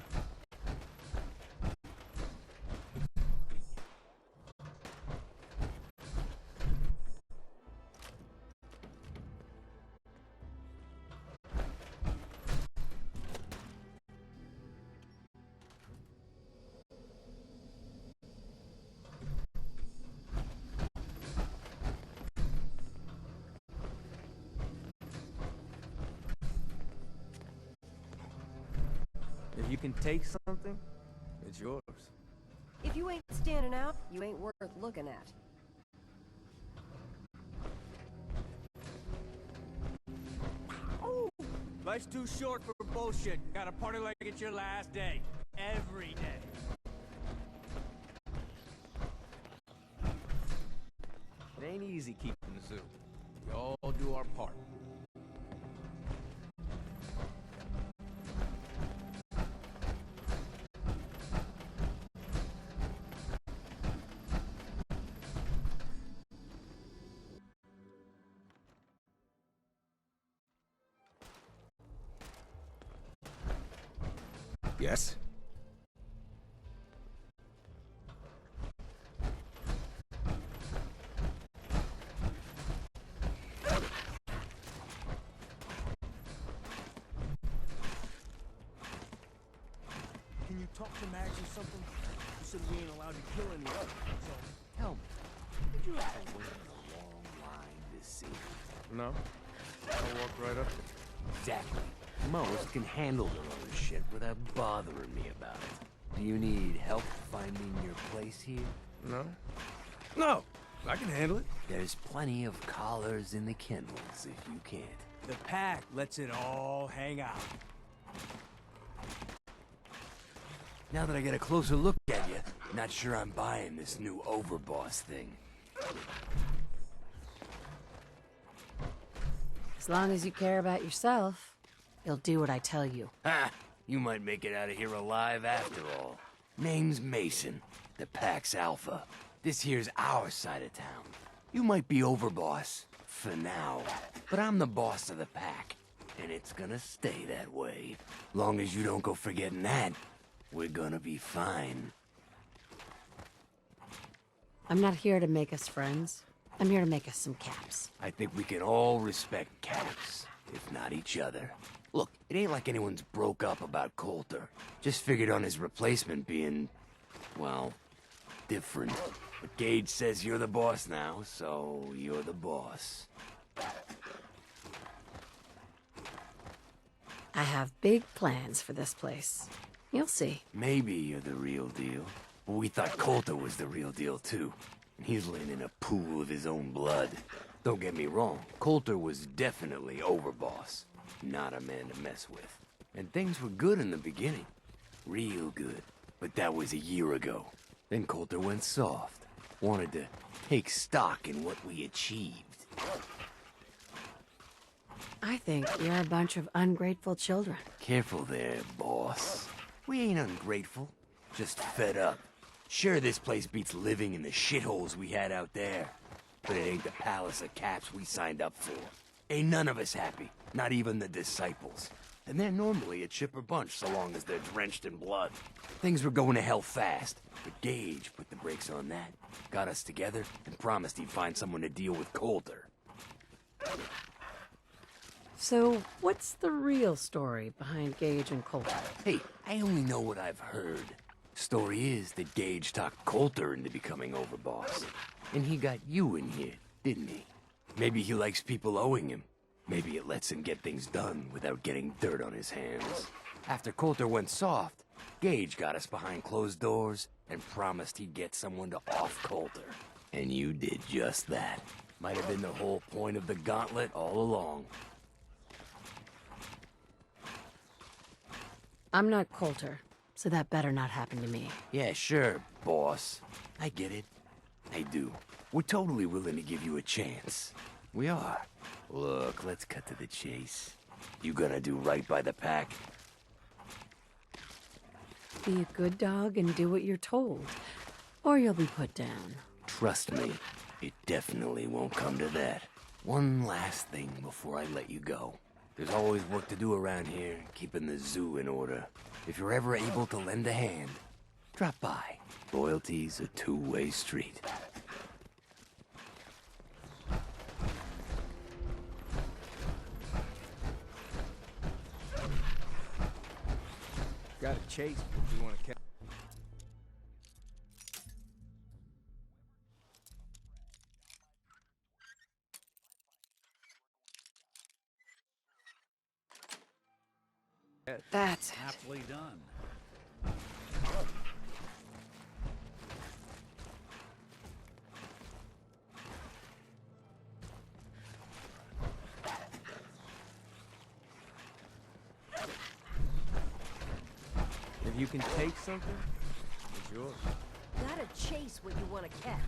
If you can take something, it's yours. If you ain't standing out, you ain't worth looking at. Life's too short for bullshit. Gotta party like it's your last day. Every day. It ain't easy keeping the zoo. We all do our part. Yes? Can you talk to Max or something? You said we ain't allowed to kill any others, so tell me. Did you ever wait in a long line this season? No. I'll walk right up. Exactly. Most can handle their own shit without bothering me about it. Do you need help finding your place here? No. No! I can handle it. There's plenty of collars in the kennels if you can't. The pack lets it all hang out. Now that I get a closer look at you, not sure I'm buying this new overboss thing. As long as you care about yourself, you'll do what I tell you. Ha! You might make it out of here alive after all. Name's Mason, the Pack's Alpha. This here's our side of town. You might be overboss, for now, but I'm the boss of the Pack, and it's gonna stay that way. Long as you don't go forgetting that, we're gonna be fine. I'm not here to make us friends. I'm here to make us some caps. I think we can all respect Caps, if not each other. Look, it ain't like anyone's broke up about Coulter. Just figured on his replacement being, well, different. But Gage says you're the boss now, so you're the boss. I have big plans for this place. You'll see. Maybe you're the real deal. But we thought Coulter was the real deal, too. And he's laying in a pool of his own blood. Don't get me wrong, Coulter was definitely overboss. Not a man to mess with. And things were good in the beginning. Real good. But that was a year ago. Then Coulter went soft. Wanted to take stock in what we achieved. I think you're a bunch of ungrateful children. Careful there, boss. We ain't ungrateful. Just fed up. Sure, this place beats living in the shitholes we had out there. But it ain't the palace of Caps we signed up for. Ain't none of us happy. Not even the disciples. And they're normally a chipper bunch so long as they're drenched in blood. Things were going to hell fast, but Gage put the brakes on that. Got us together and promised he'd find someone to deal with Coulter. So, what's the real story behind Gage and Coulter? Hey, I only know what I've heard. Story is that Gage talked Coulter into becoming overboss. And he got you in here, didn't he? Maybe he likes people owing him. Maybe it lets him get things done without getting dirt on his hands. After Coulter went soft, Gage got us behind closed doors and promised he'd get someone to off Coulter. And you did just that. Might have been the whole point of the Gauntlet all along. I'm not Coulter, so that better not happen to me. Yeah, sure, boss. I get it. I do. We're totally willing to give you a chance. We are. Look, let's cut to the chase. You gonna do right by the Pack? Be a good dog and do what you're told, or you'll be put down. Trust me, it definitely won't come to that. One last thing before I let you go. There's always work to do around here, keeping the zoo in order. If you're ever able to lend a hand, drop by. Loyalty's a two-way street. Got a chase if you want to catch. That's it. Aptly done. If you can take something, it's yours. Gotta chase what you want to catch.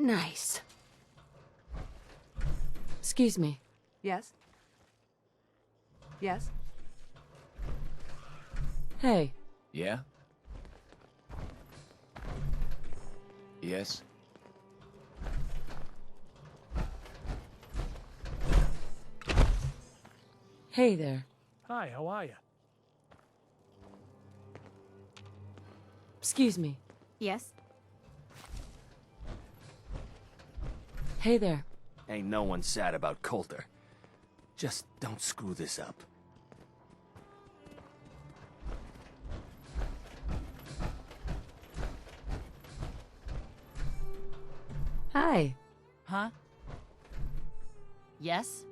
Nice. Excuse me. Yes? Yes? Hey. Yeah? Yes? Hey there. Hi, how are you? Excuse me. Yes? Hey there. Ain't no one sad about Coulter. Just don't screw this up. Hi. Huh? Yes?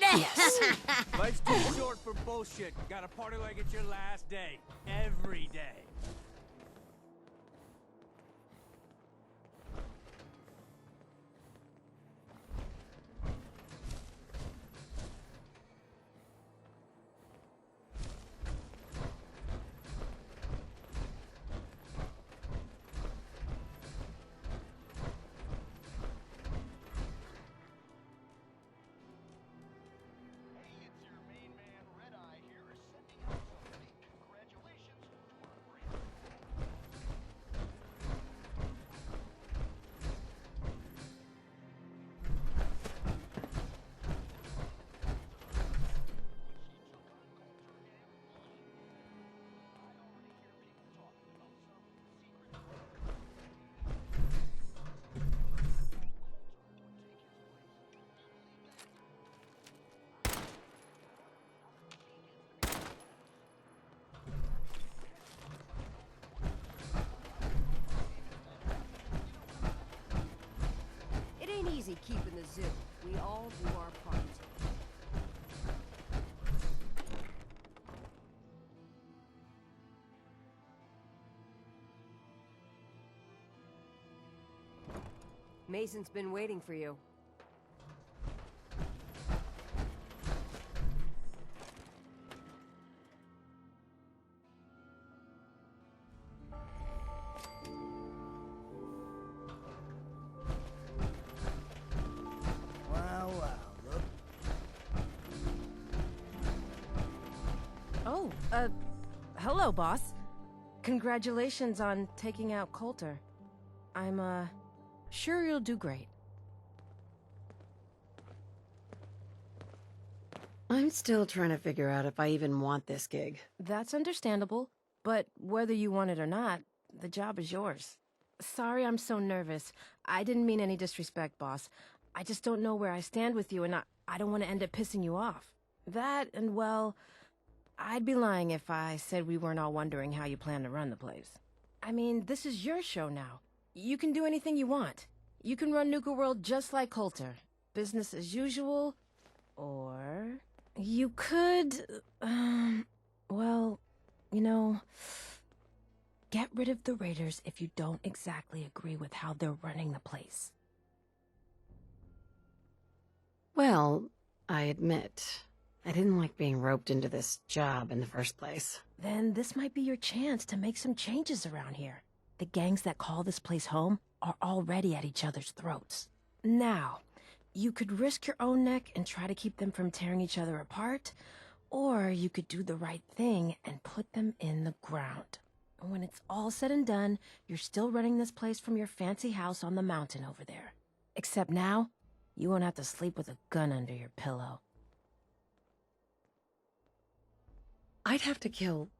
Yes. Life's too short for bullshit. Gotta party like it's your last day. Every day. It ain't easy keeping the zoo. We all do our part. Mason's been waiting for you. Wow, look. Oh, hello, boss. Congratulations on taking out Coulter. I'm, sure you'll do great. I'm still trying to figure out if I even want this gig. That's understandable, but whether you want it or not, the job is yours. Sorry I'm so nervous. I didn't mean any disrespect, boss. I just don't know where I stand with you, and I don't want to end up pissing you off. That, and well, I'd be lying if I said we weren't all wondering how you plan to run the place. I mean, this is your show now. You can do anything you want. You can run Nuka World just like Coulter. Business as usual, or... You could, well, you know, get rid of the Raiders if you don't exactly agree with how they're running the place. Well, I admit, I didn't like being roped into this job in the first place. Then this might be your chance to make some changes around here. The gangs that call this place home are already at each other's throats. Now, you could risk your own neck and try to keep them from tearing each other apart, or you could do the right thing and put them in the ground. And when it's all said and done, you're still running this place from your fancy house on the mountain over there. Except now, you won't have to sleep with a gun under your pillow. I'd have to kill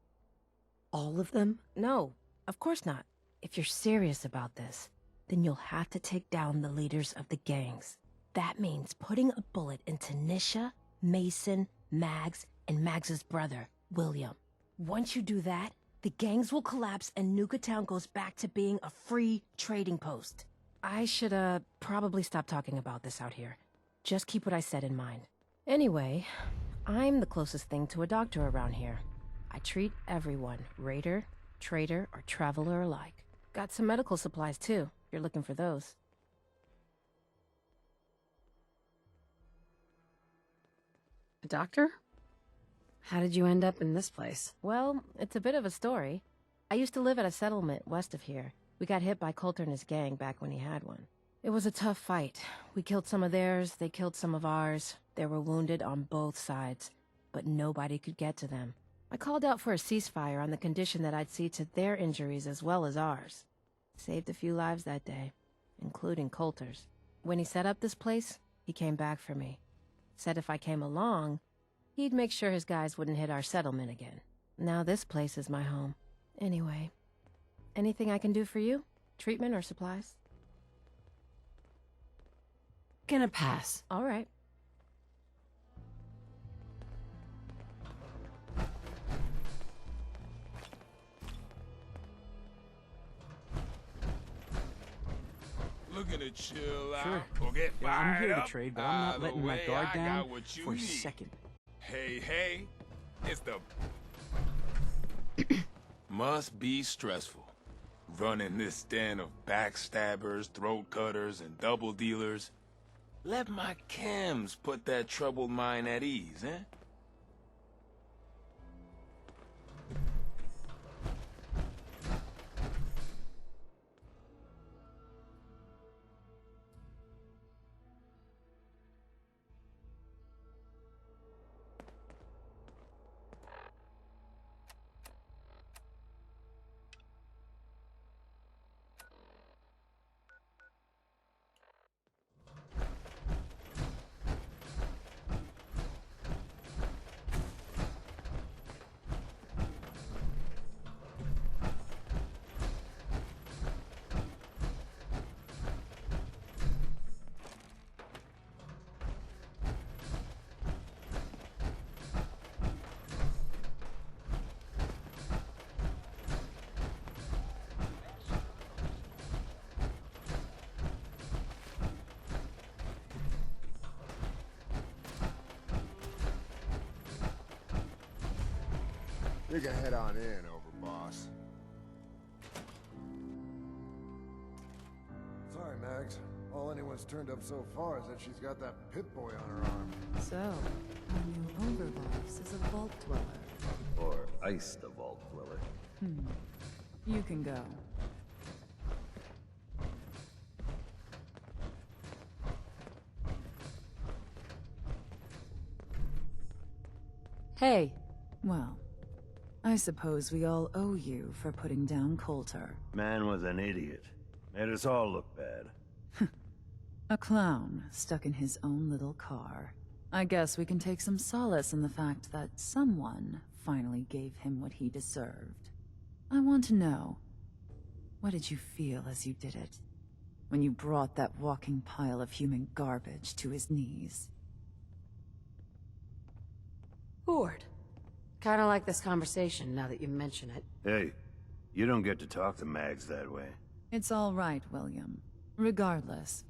all of them? No, of course not. If you're serious about this, then you'll have to take down the leaders of the gangs. That means putting a bullet into Nisha, Mason, Mags, and Mags's brother, William. Once you do that, the gangs will collapse and Nuka Town goes back to being a free trading post. I should, probably stop talking about this out here. Just keep what I said in mind. Anyway, I'm the closest thing to a doctor around here. I treat everyone, raider, trader, or traveler alike. Got some medical supplies, too, if you're looking for those. A doctor? How did you end up in this place? Well, it's a bit of a story. I used to live at a settlement west of here. We got hit by Coulter and his gang back when he had one. It was a tough fight. We killed some of theirs, they killed some of ours. There were wounded on both sides, but nobody could get to them. I called out for a ceasefire on the condition that I'd see to their injuries as well as ours. Saved a few lives that day, including Coulter's. When he set up this place, he came back for me. Said if I came along, he'd make sure his guys wouldn't hit our settlement again. Now this place is my home. Anyway, anything I can do for you? Treatment or supplies? Gonna pass. All right. Looking to chill out Sure. or get Yeah, I'm fired here to up? trade, but I'm not Either letting my way, guard I down got what you for a need. second. Hey, it's the... Must be stressful. Running this den of backstabbers, throat cutters, and double dealers. Let my chems put that troubled mind at ease, eh? You can head on in, overboss. Sorry, Mags. All anyone's turned up so far is that she's got that Pip-Boy on her arm. So, our new overboss is a vault dweller. Or Ice the Vault Dweller. You can go. Hey. Well, I suppose we all owe you for putting down Coulter. Man was an idiot. Made us all look bad. A clown stuck in his own little car. I guess we can take some solace in the fact that someone finally gave him what he deserved. I want to know, what did you feel as you did it? When you brought that walking pile of human garbage to his knees? Bored. Kinda like this conversation, now that you mention it. Hey, you don't get to talk to Mags that way. It's all right, William. Regardless,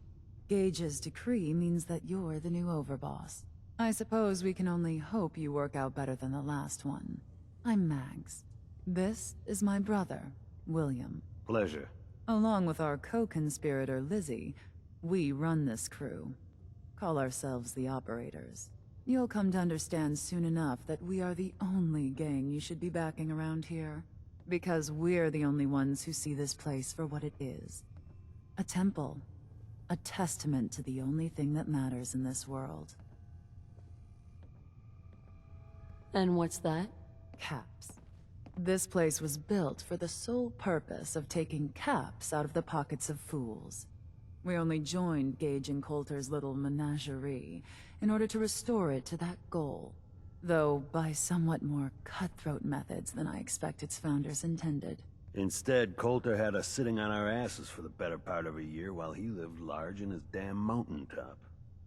Gage's decree means that you're the new overboss. I suppose we can only hope you work out better than the last one. I'm Mags. This is my brother, William. Pleasure. Along with our co-conspirator, Lizzie, we run this crew. Call ourselves the Operators. You'll come to understand soon enough that we are the only gang you should be backing around here. Because we're the only ones who see this place for what it is. A temple. A testament to the only thing that matters in this world. And what's that? Caps. This place was built for the sole purpose of taking caps out of the pockets of fools. We only joined Gage and Coulter's little menagerie in order to restore it to that goal, though by somewhat more cutthroat methods than I expect its founders intended. Instead, Coulter had us sitting on our asses for the better part of a year while he lived large in his damn mountaintop.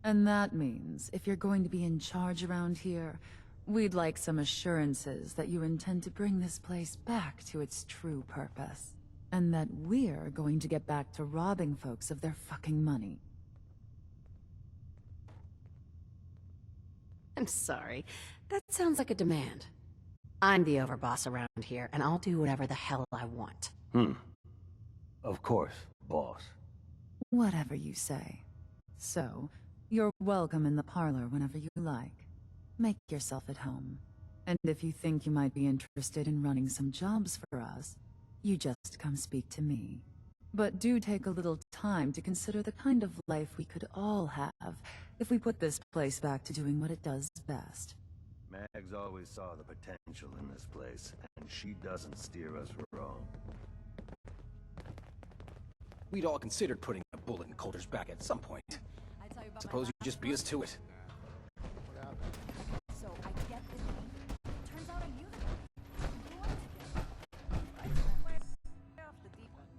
And that means, if you're going to be in charge around here, We'd like some assurances that you intend to bring this place back to its true purpose. And that we're going to get back to robbing folks of their fucking money. I'm sorry. That sounds like a demand. I'm the overboss around here, and I'll do whatever the hell I want. Of course, boss. Whatever you say. So, you're welcome in the parlor whenever you like. Make yourself at home. And if you think you might be interested in running some jobs for us, you just come speak to me. But do take a little time to consider the kind of life we could all have if we put this place back to doing what it does best. Mags always saw the potential in this place, and she doesn't steer us wrong. We'd all considered putting a bullet in Coulter's back at some point. Suppose you just beat us to it. So I get the name. Turns out I knew the guy. Who wanted to get way off the deep end.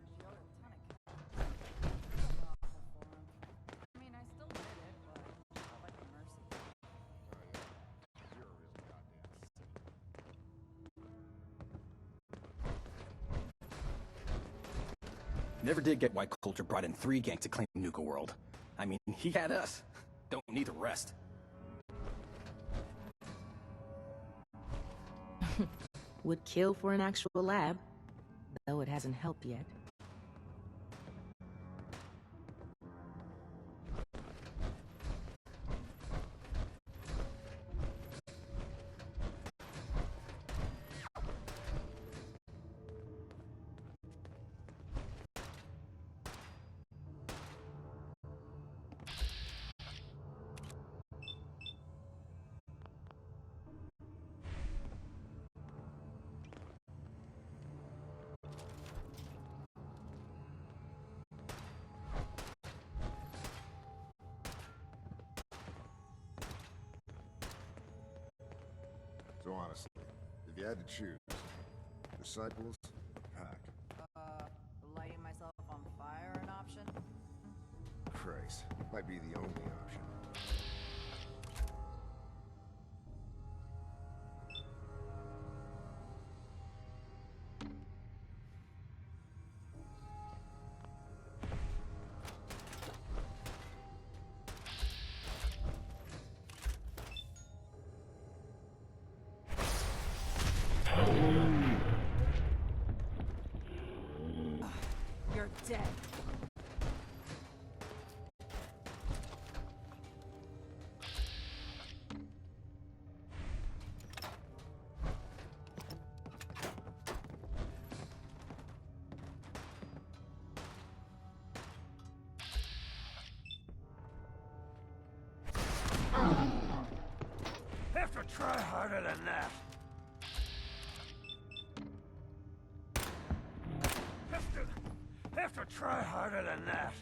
She owed a ton of cash. I mean, I still did it, but I like the mercy. Never did get why Coulter brought in 3 gangs to claim Nuka World. I mean, he had us. Don't need the rest. Would kill for an actual lab, though it hasn't helped yet. So honestly, if you had to choose, disciples or pack? Lighting myself on fire an option? Christ, might be the only option. You're dead. Have to try harder than that. Have to try harder than that.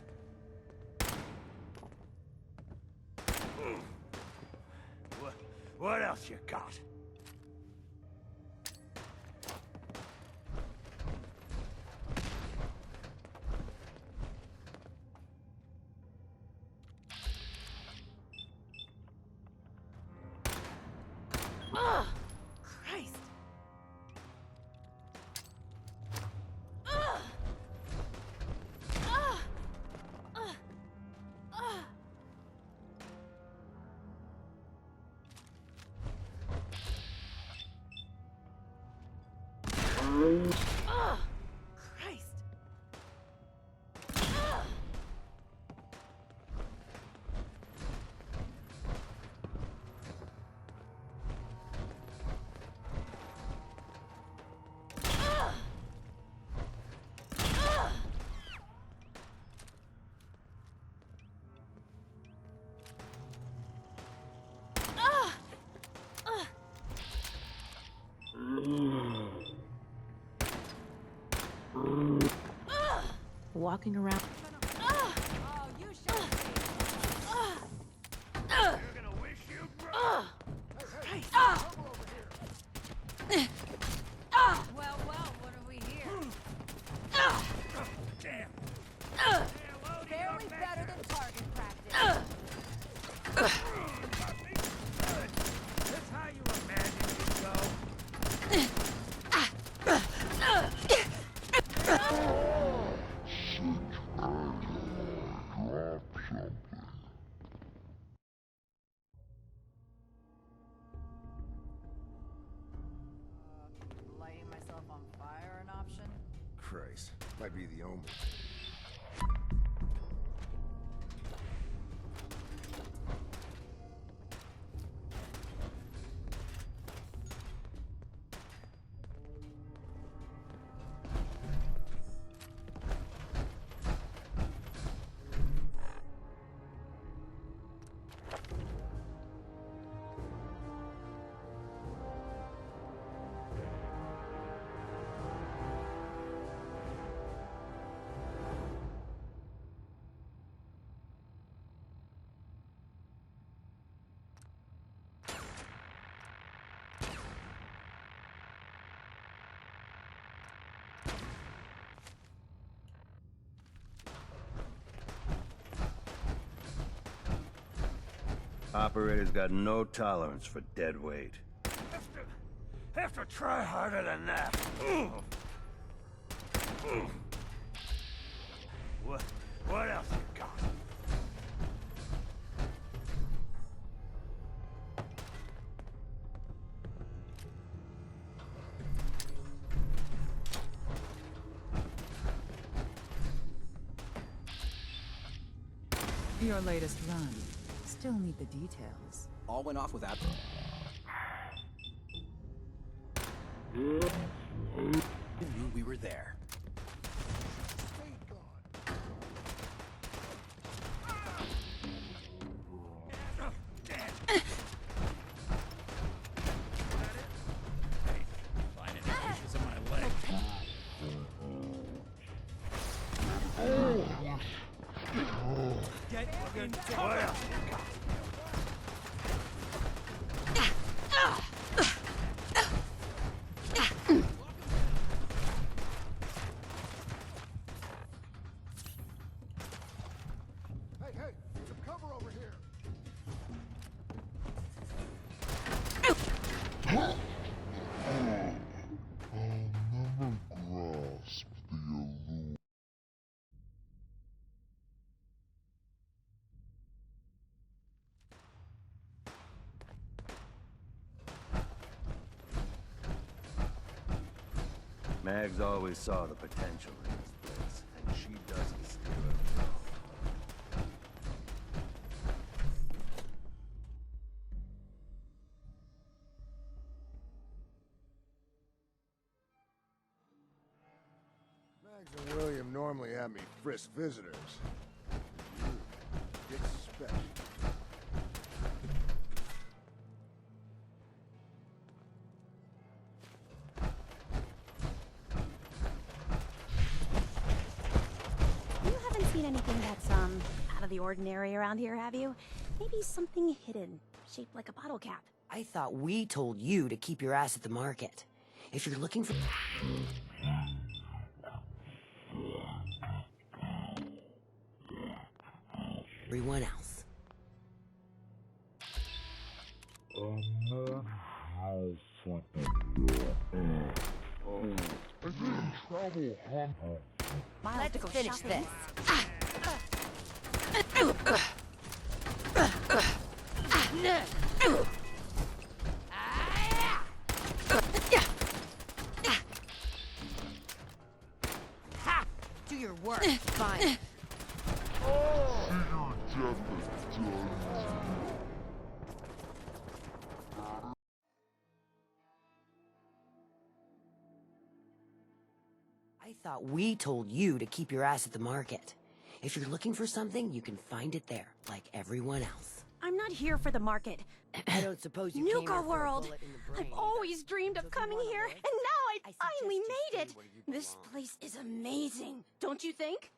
What else you got? Ugh! Christ! Ugh! Ugh! Ugh! Ugh! Ugh! Christ! Ugh! Walking around. Well, what are we here? Damn. Barely better than target practice. Might be the omen. Operator's got no tolerance for dead weight. Have to try harder than that. What else you got? Your latest run. Still need the details. All went off without... Knew we were there. Finding pieces of my leg. Get into what else you got? Hey, some cover over here. I'll never grasp the allure. Mags always saw the potential in this place, and she doesn't steer us wrong. Mags and William normally have me frisk visitors. You, it's special. You haven't seen anything that's, out of the ordinary around here, have you? Maybe something hidden, shaped like a bottle cap. I thought we told you to keep your ass at the market. If you're looking for... everyone else. Let's finish this. Do your work. Fine. I thought we told you to keep your ass at the market. If you're looking for something, you can find it there, like everyone else. I'm not here for the market. I don't suppose you came Nuka here for a World! bullet in the brain. I've always dreamed of coming here, and now I finally made it! This place is amazing, don't you think?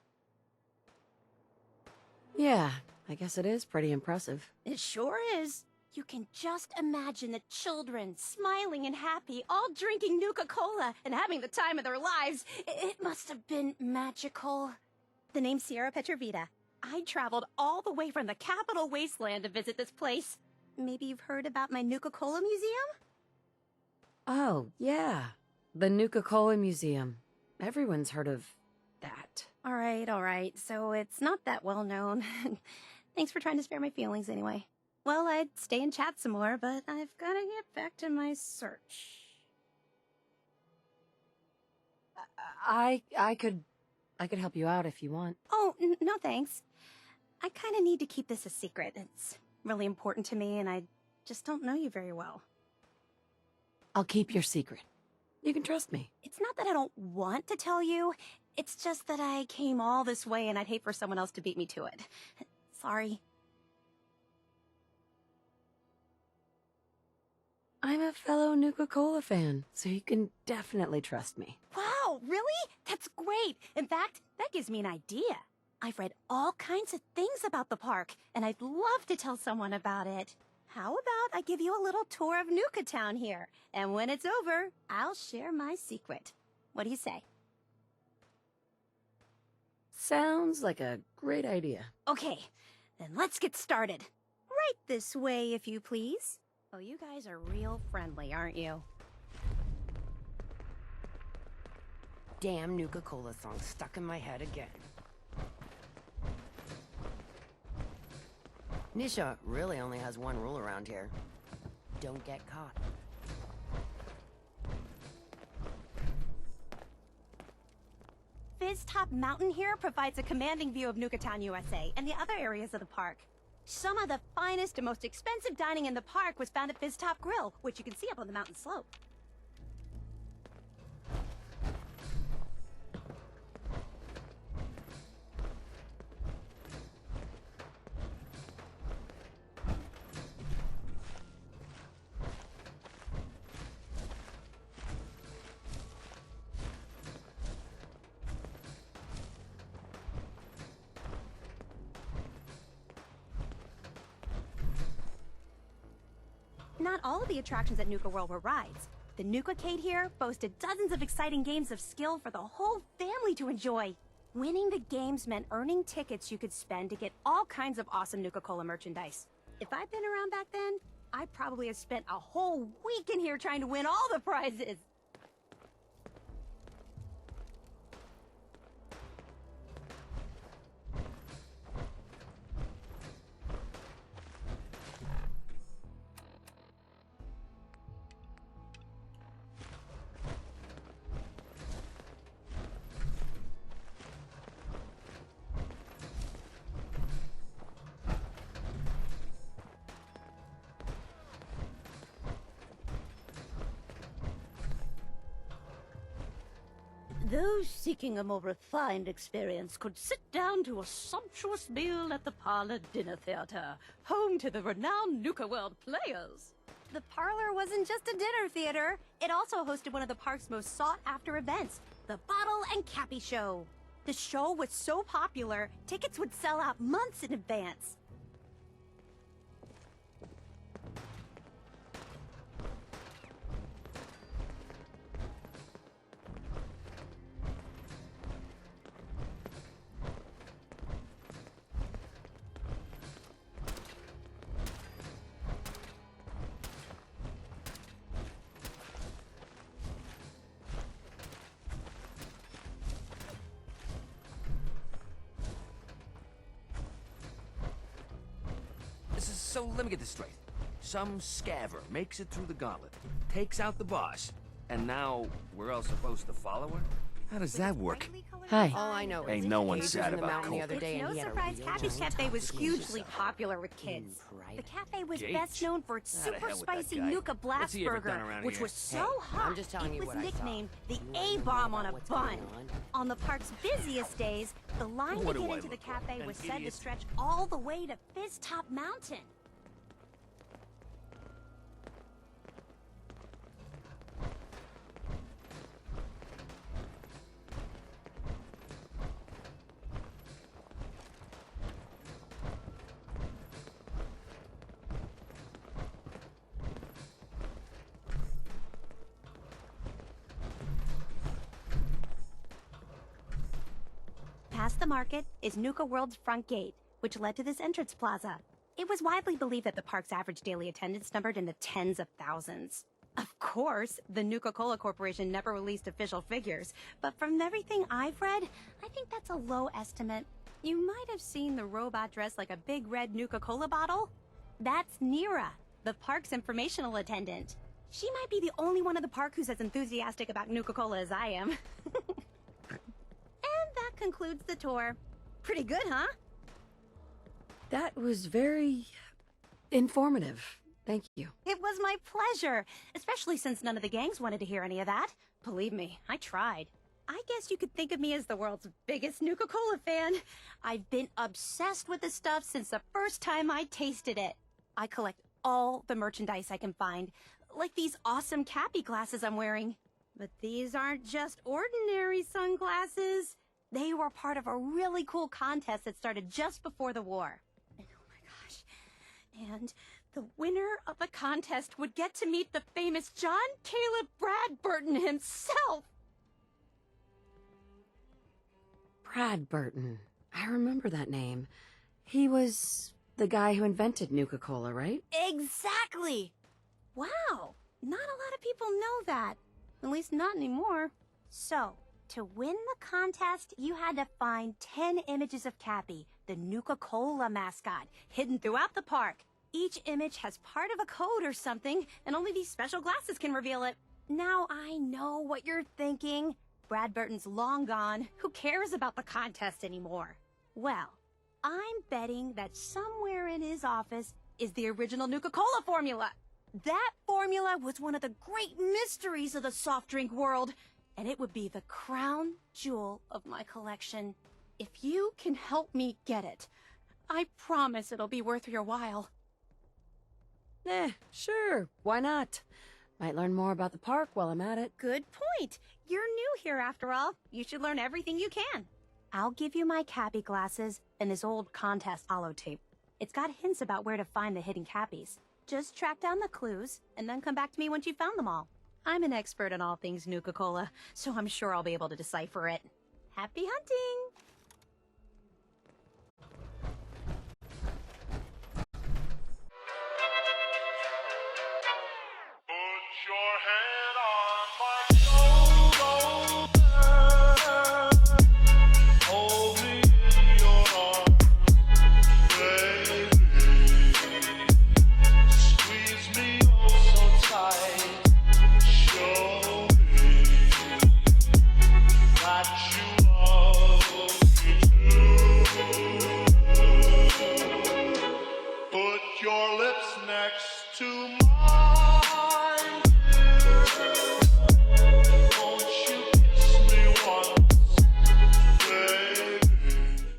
Yeah, I guess it is pretty impressive. It sure is. You can just imagine the children, smiling and happy, all drinking Nuka-Cola and having the time of their lives. It must have been magical. The name's Sierra Petrovita. I traveled all the way from the capital wasteland to visit this place. Maybe you've heard about my Nuka-Cola museum? Oh, yeah. The Nuka-Cola Museum. Everyone's heard of that. All right. So it's not that well known. Thanks for trying to spare my feelings anyway. Well, I'd stay and chat some more, but I've gotta get back to my search. I could I could help you out if you want. Oh, no thanks. I kind of need to keep this a secret. It's really important to me, and I just don't know you very well. I'll keep your secret. You can trust me. It's not that I don't want to tell you. It's just that I came all this way, and I'd hate for someone else to beat me to it. Sorry. I'm a fellow Nuka-Cola fan, so you can definitely trust me. Wow, really? That's great. In fact, that gives me an idea. I've read all kinds of things about the park, and I'd love to tell someone about it. How about I give you a little tour of Nuka Town here, and when it's over, I'll share my secret. What do you say? Sounds like a great idea. Okay, then let's get started. Right this way, if you please. Oh, you guys are real friendly, aren't you? Damn Nuka-Cola song stuck in my head again. Nisha really only has one rule around here. Don't get caught. Fizz Top Mountain here provides a commanding view of Nuka Town, USA, and the other areas of the park. Some of the finest and most expensive dining in the park was found at Fizz Top Grill, which you can see up on the mountain slope. Not all of the attractions at Nuka World were rides. The Nuka-Cade here boasted dozens of exciting games of skill for the whole family to enjoy. Winning the games meant earning tickets you could spend to get all kinds of awesome Nuka-Cola merchandise. If I'd been around back then, I'd probably have spent a whole week in here trying to win all the prizes. Those seeking a more refined experience could sit down to a sumptuous meal at the Parlor Dinner Theater, home to the renowned Nuka World players. The Parlor wasn't just a dinner theater. It also hosted one of the park's most sought-after events, the Bottle and Cappy Show. The show was so popular, tickets would sell out months in advance. So let me get this straight. Some scaver makes it through the gauntlet, takes out the boss, and now we're all supposed to follow her? How does that work? Hi. All I know Ain't is no one Cage was sad in the about mountain the Colt. other day, It's and no he had a surprise real Cappy's giant Cafe was taco hugely sauce. popular with kids. The cafe was Gage? best known for its Outta super hell with that spicy guy. Nuka What's Blast he ever done Burger, around which here? was so Hey, hot I'm just telling it you was what I saw. nicknamed the You wanna know A-bomb about on a what's bun. going on? On the park's busiest days, the line What to do get I into the look like? cafe An was said to idiot? stretch all the way to Fizz Top Mountain. Past the market is Nuka World's front gate, which led to this entrance plaza. It was widely believed that the park's average daily attendance numbered in the tens of thousands. Of course, the Nuka-Cola Corporation never released official figures, but from everything I've read, I think that's a low estimate. You might have seen the robot dressed like a big red Nuka-Cola bottle. That's Nira, the park's informational attendant. She might be the only one in the park who's as enthusiastic about Nuka-Cola as I am. And that concludes the tour. Pretty good, huh? That was very informative. Thank you. It was my pleasure, especially since none of the gangs wanted to hear any of that. Believe me, I tried. I guess you could think of me as the world's biggest Nuka-Cola fan. I've been obsessed with the stuff since the first time I tasted it. I collect all the merchandise I can find, like these awesome Cappy glasses I'm wearing. But these aren't just ordinary sunglasses. They were part of a really cool contest that started just before the war. And oh my gosh. And the winner of the contest would get to meet the famous John Caleb Bradburton himself. Bradburton. I remember that name. He was the guy who invented Nuka-Cola, right? Exactly! Wow, not a lot of people know that. At least not anymore. So, to win the contest, you had to find 10 images of Cappy, the Nuka-Cola mascot, hidden throughout the park. Each image has part of a code or something, and only these special glasses can reveal it. Now I know what you're thinking. Bradburton's long gone. Who cares about the contest anymore? Well, I'm betting that somewhere in his office is the original Nuka-Cola formula. That formula was one of the great mysteries of the soft drink world, and it would be the crown jewel of my collection. If you can help me get it, I promise it'll be worth your while. Sure. Why not? Might learn more about the park while I'm at it. Good point. You're new here after all. You should learn everything you can. I'll give you my Cappy glasses and this old contest holotape. It's got hints about where to find the hidden Cappies. Just track down the clues, and then come back to me once you've found them all. I'm an expert in all things Nuka-Cola, so I'm sure I'll be able to decipher it. Happy hunting! Your lips next to mine.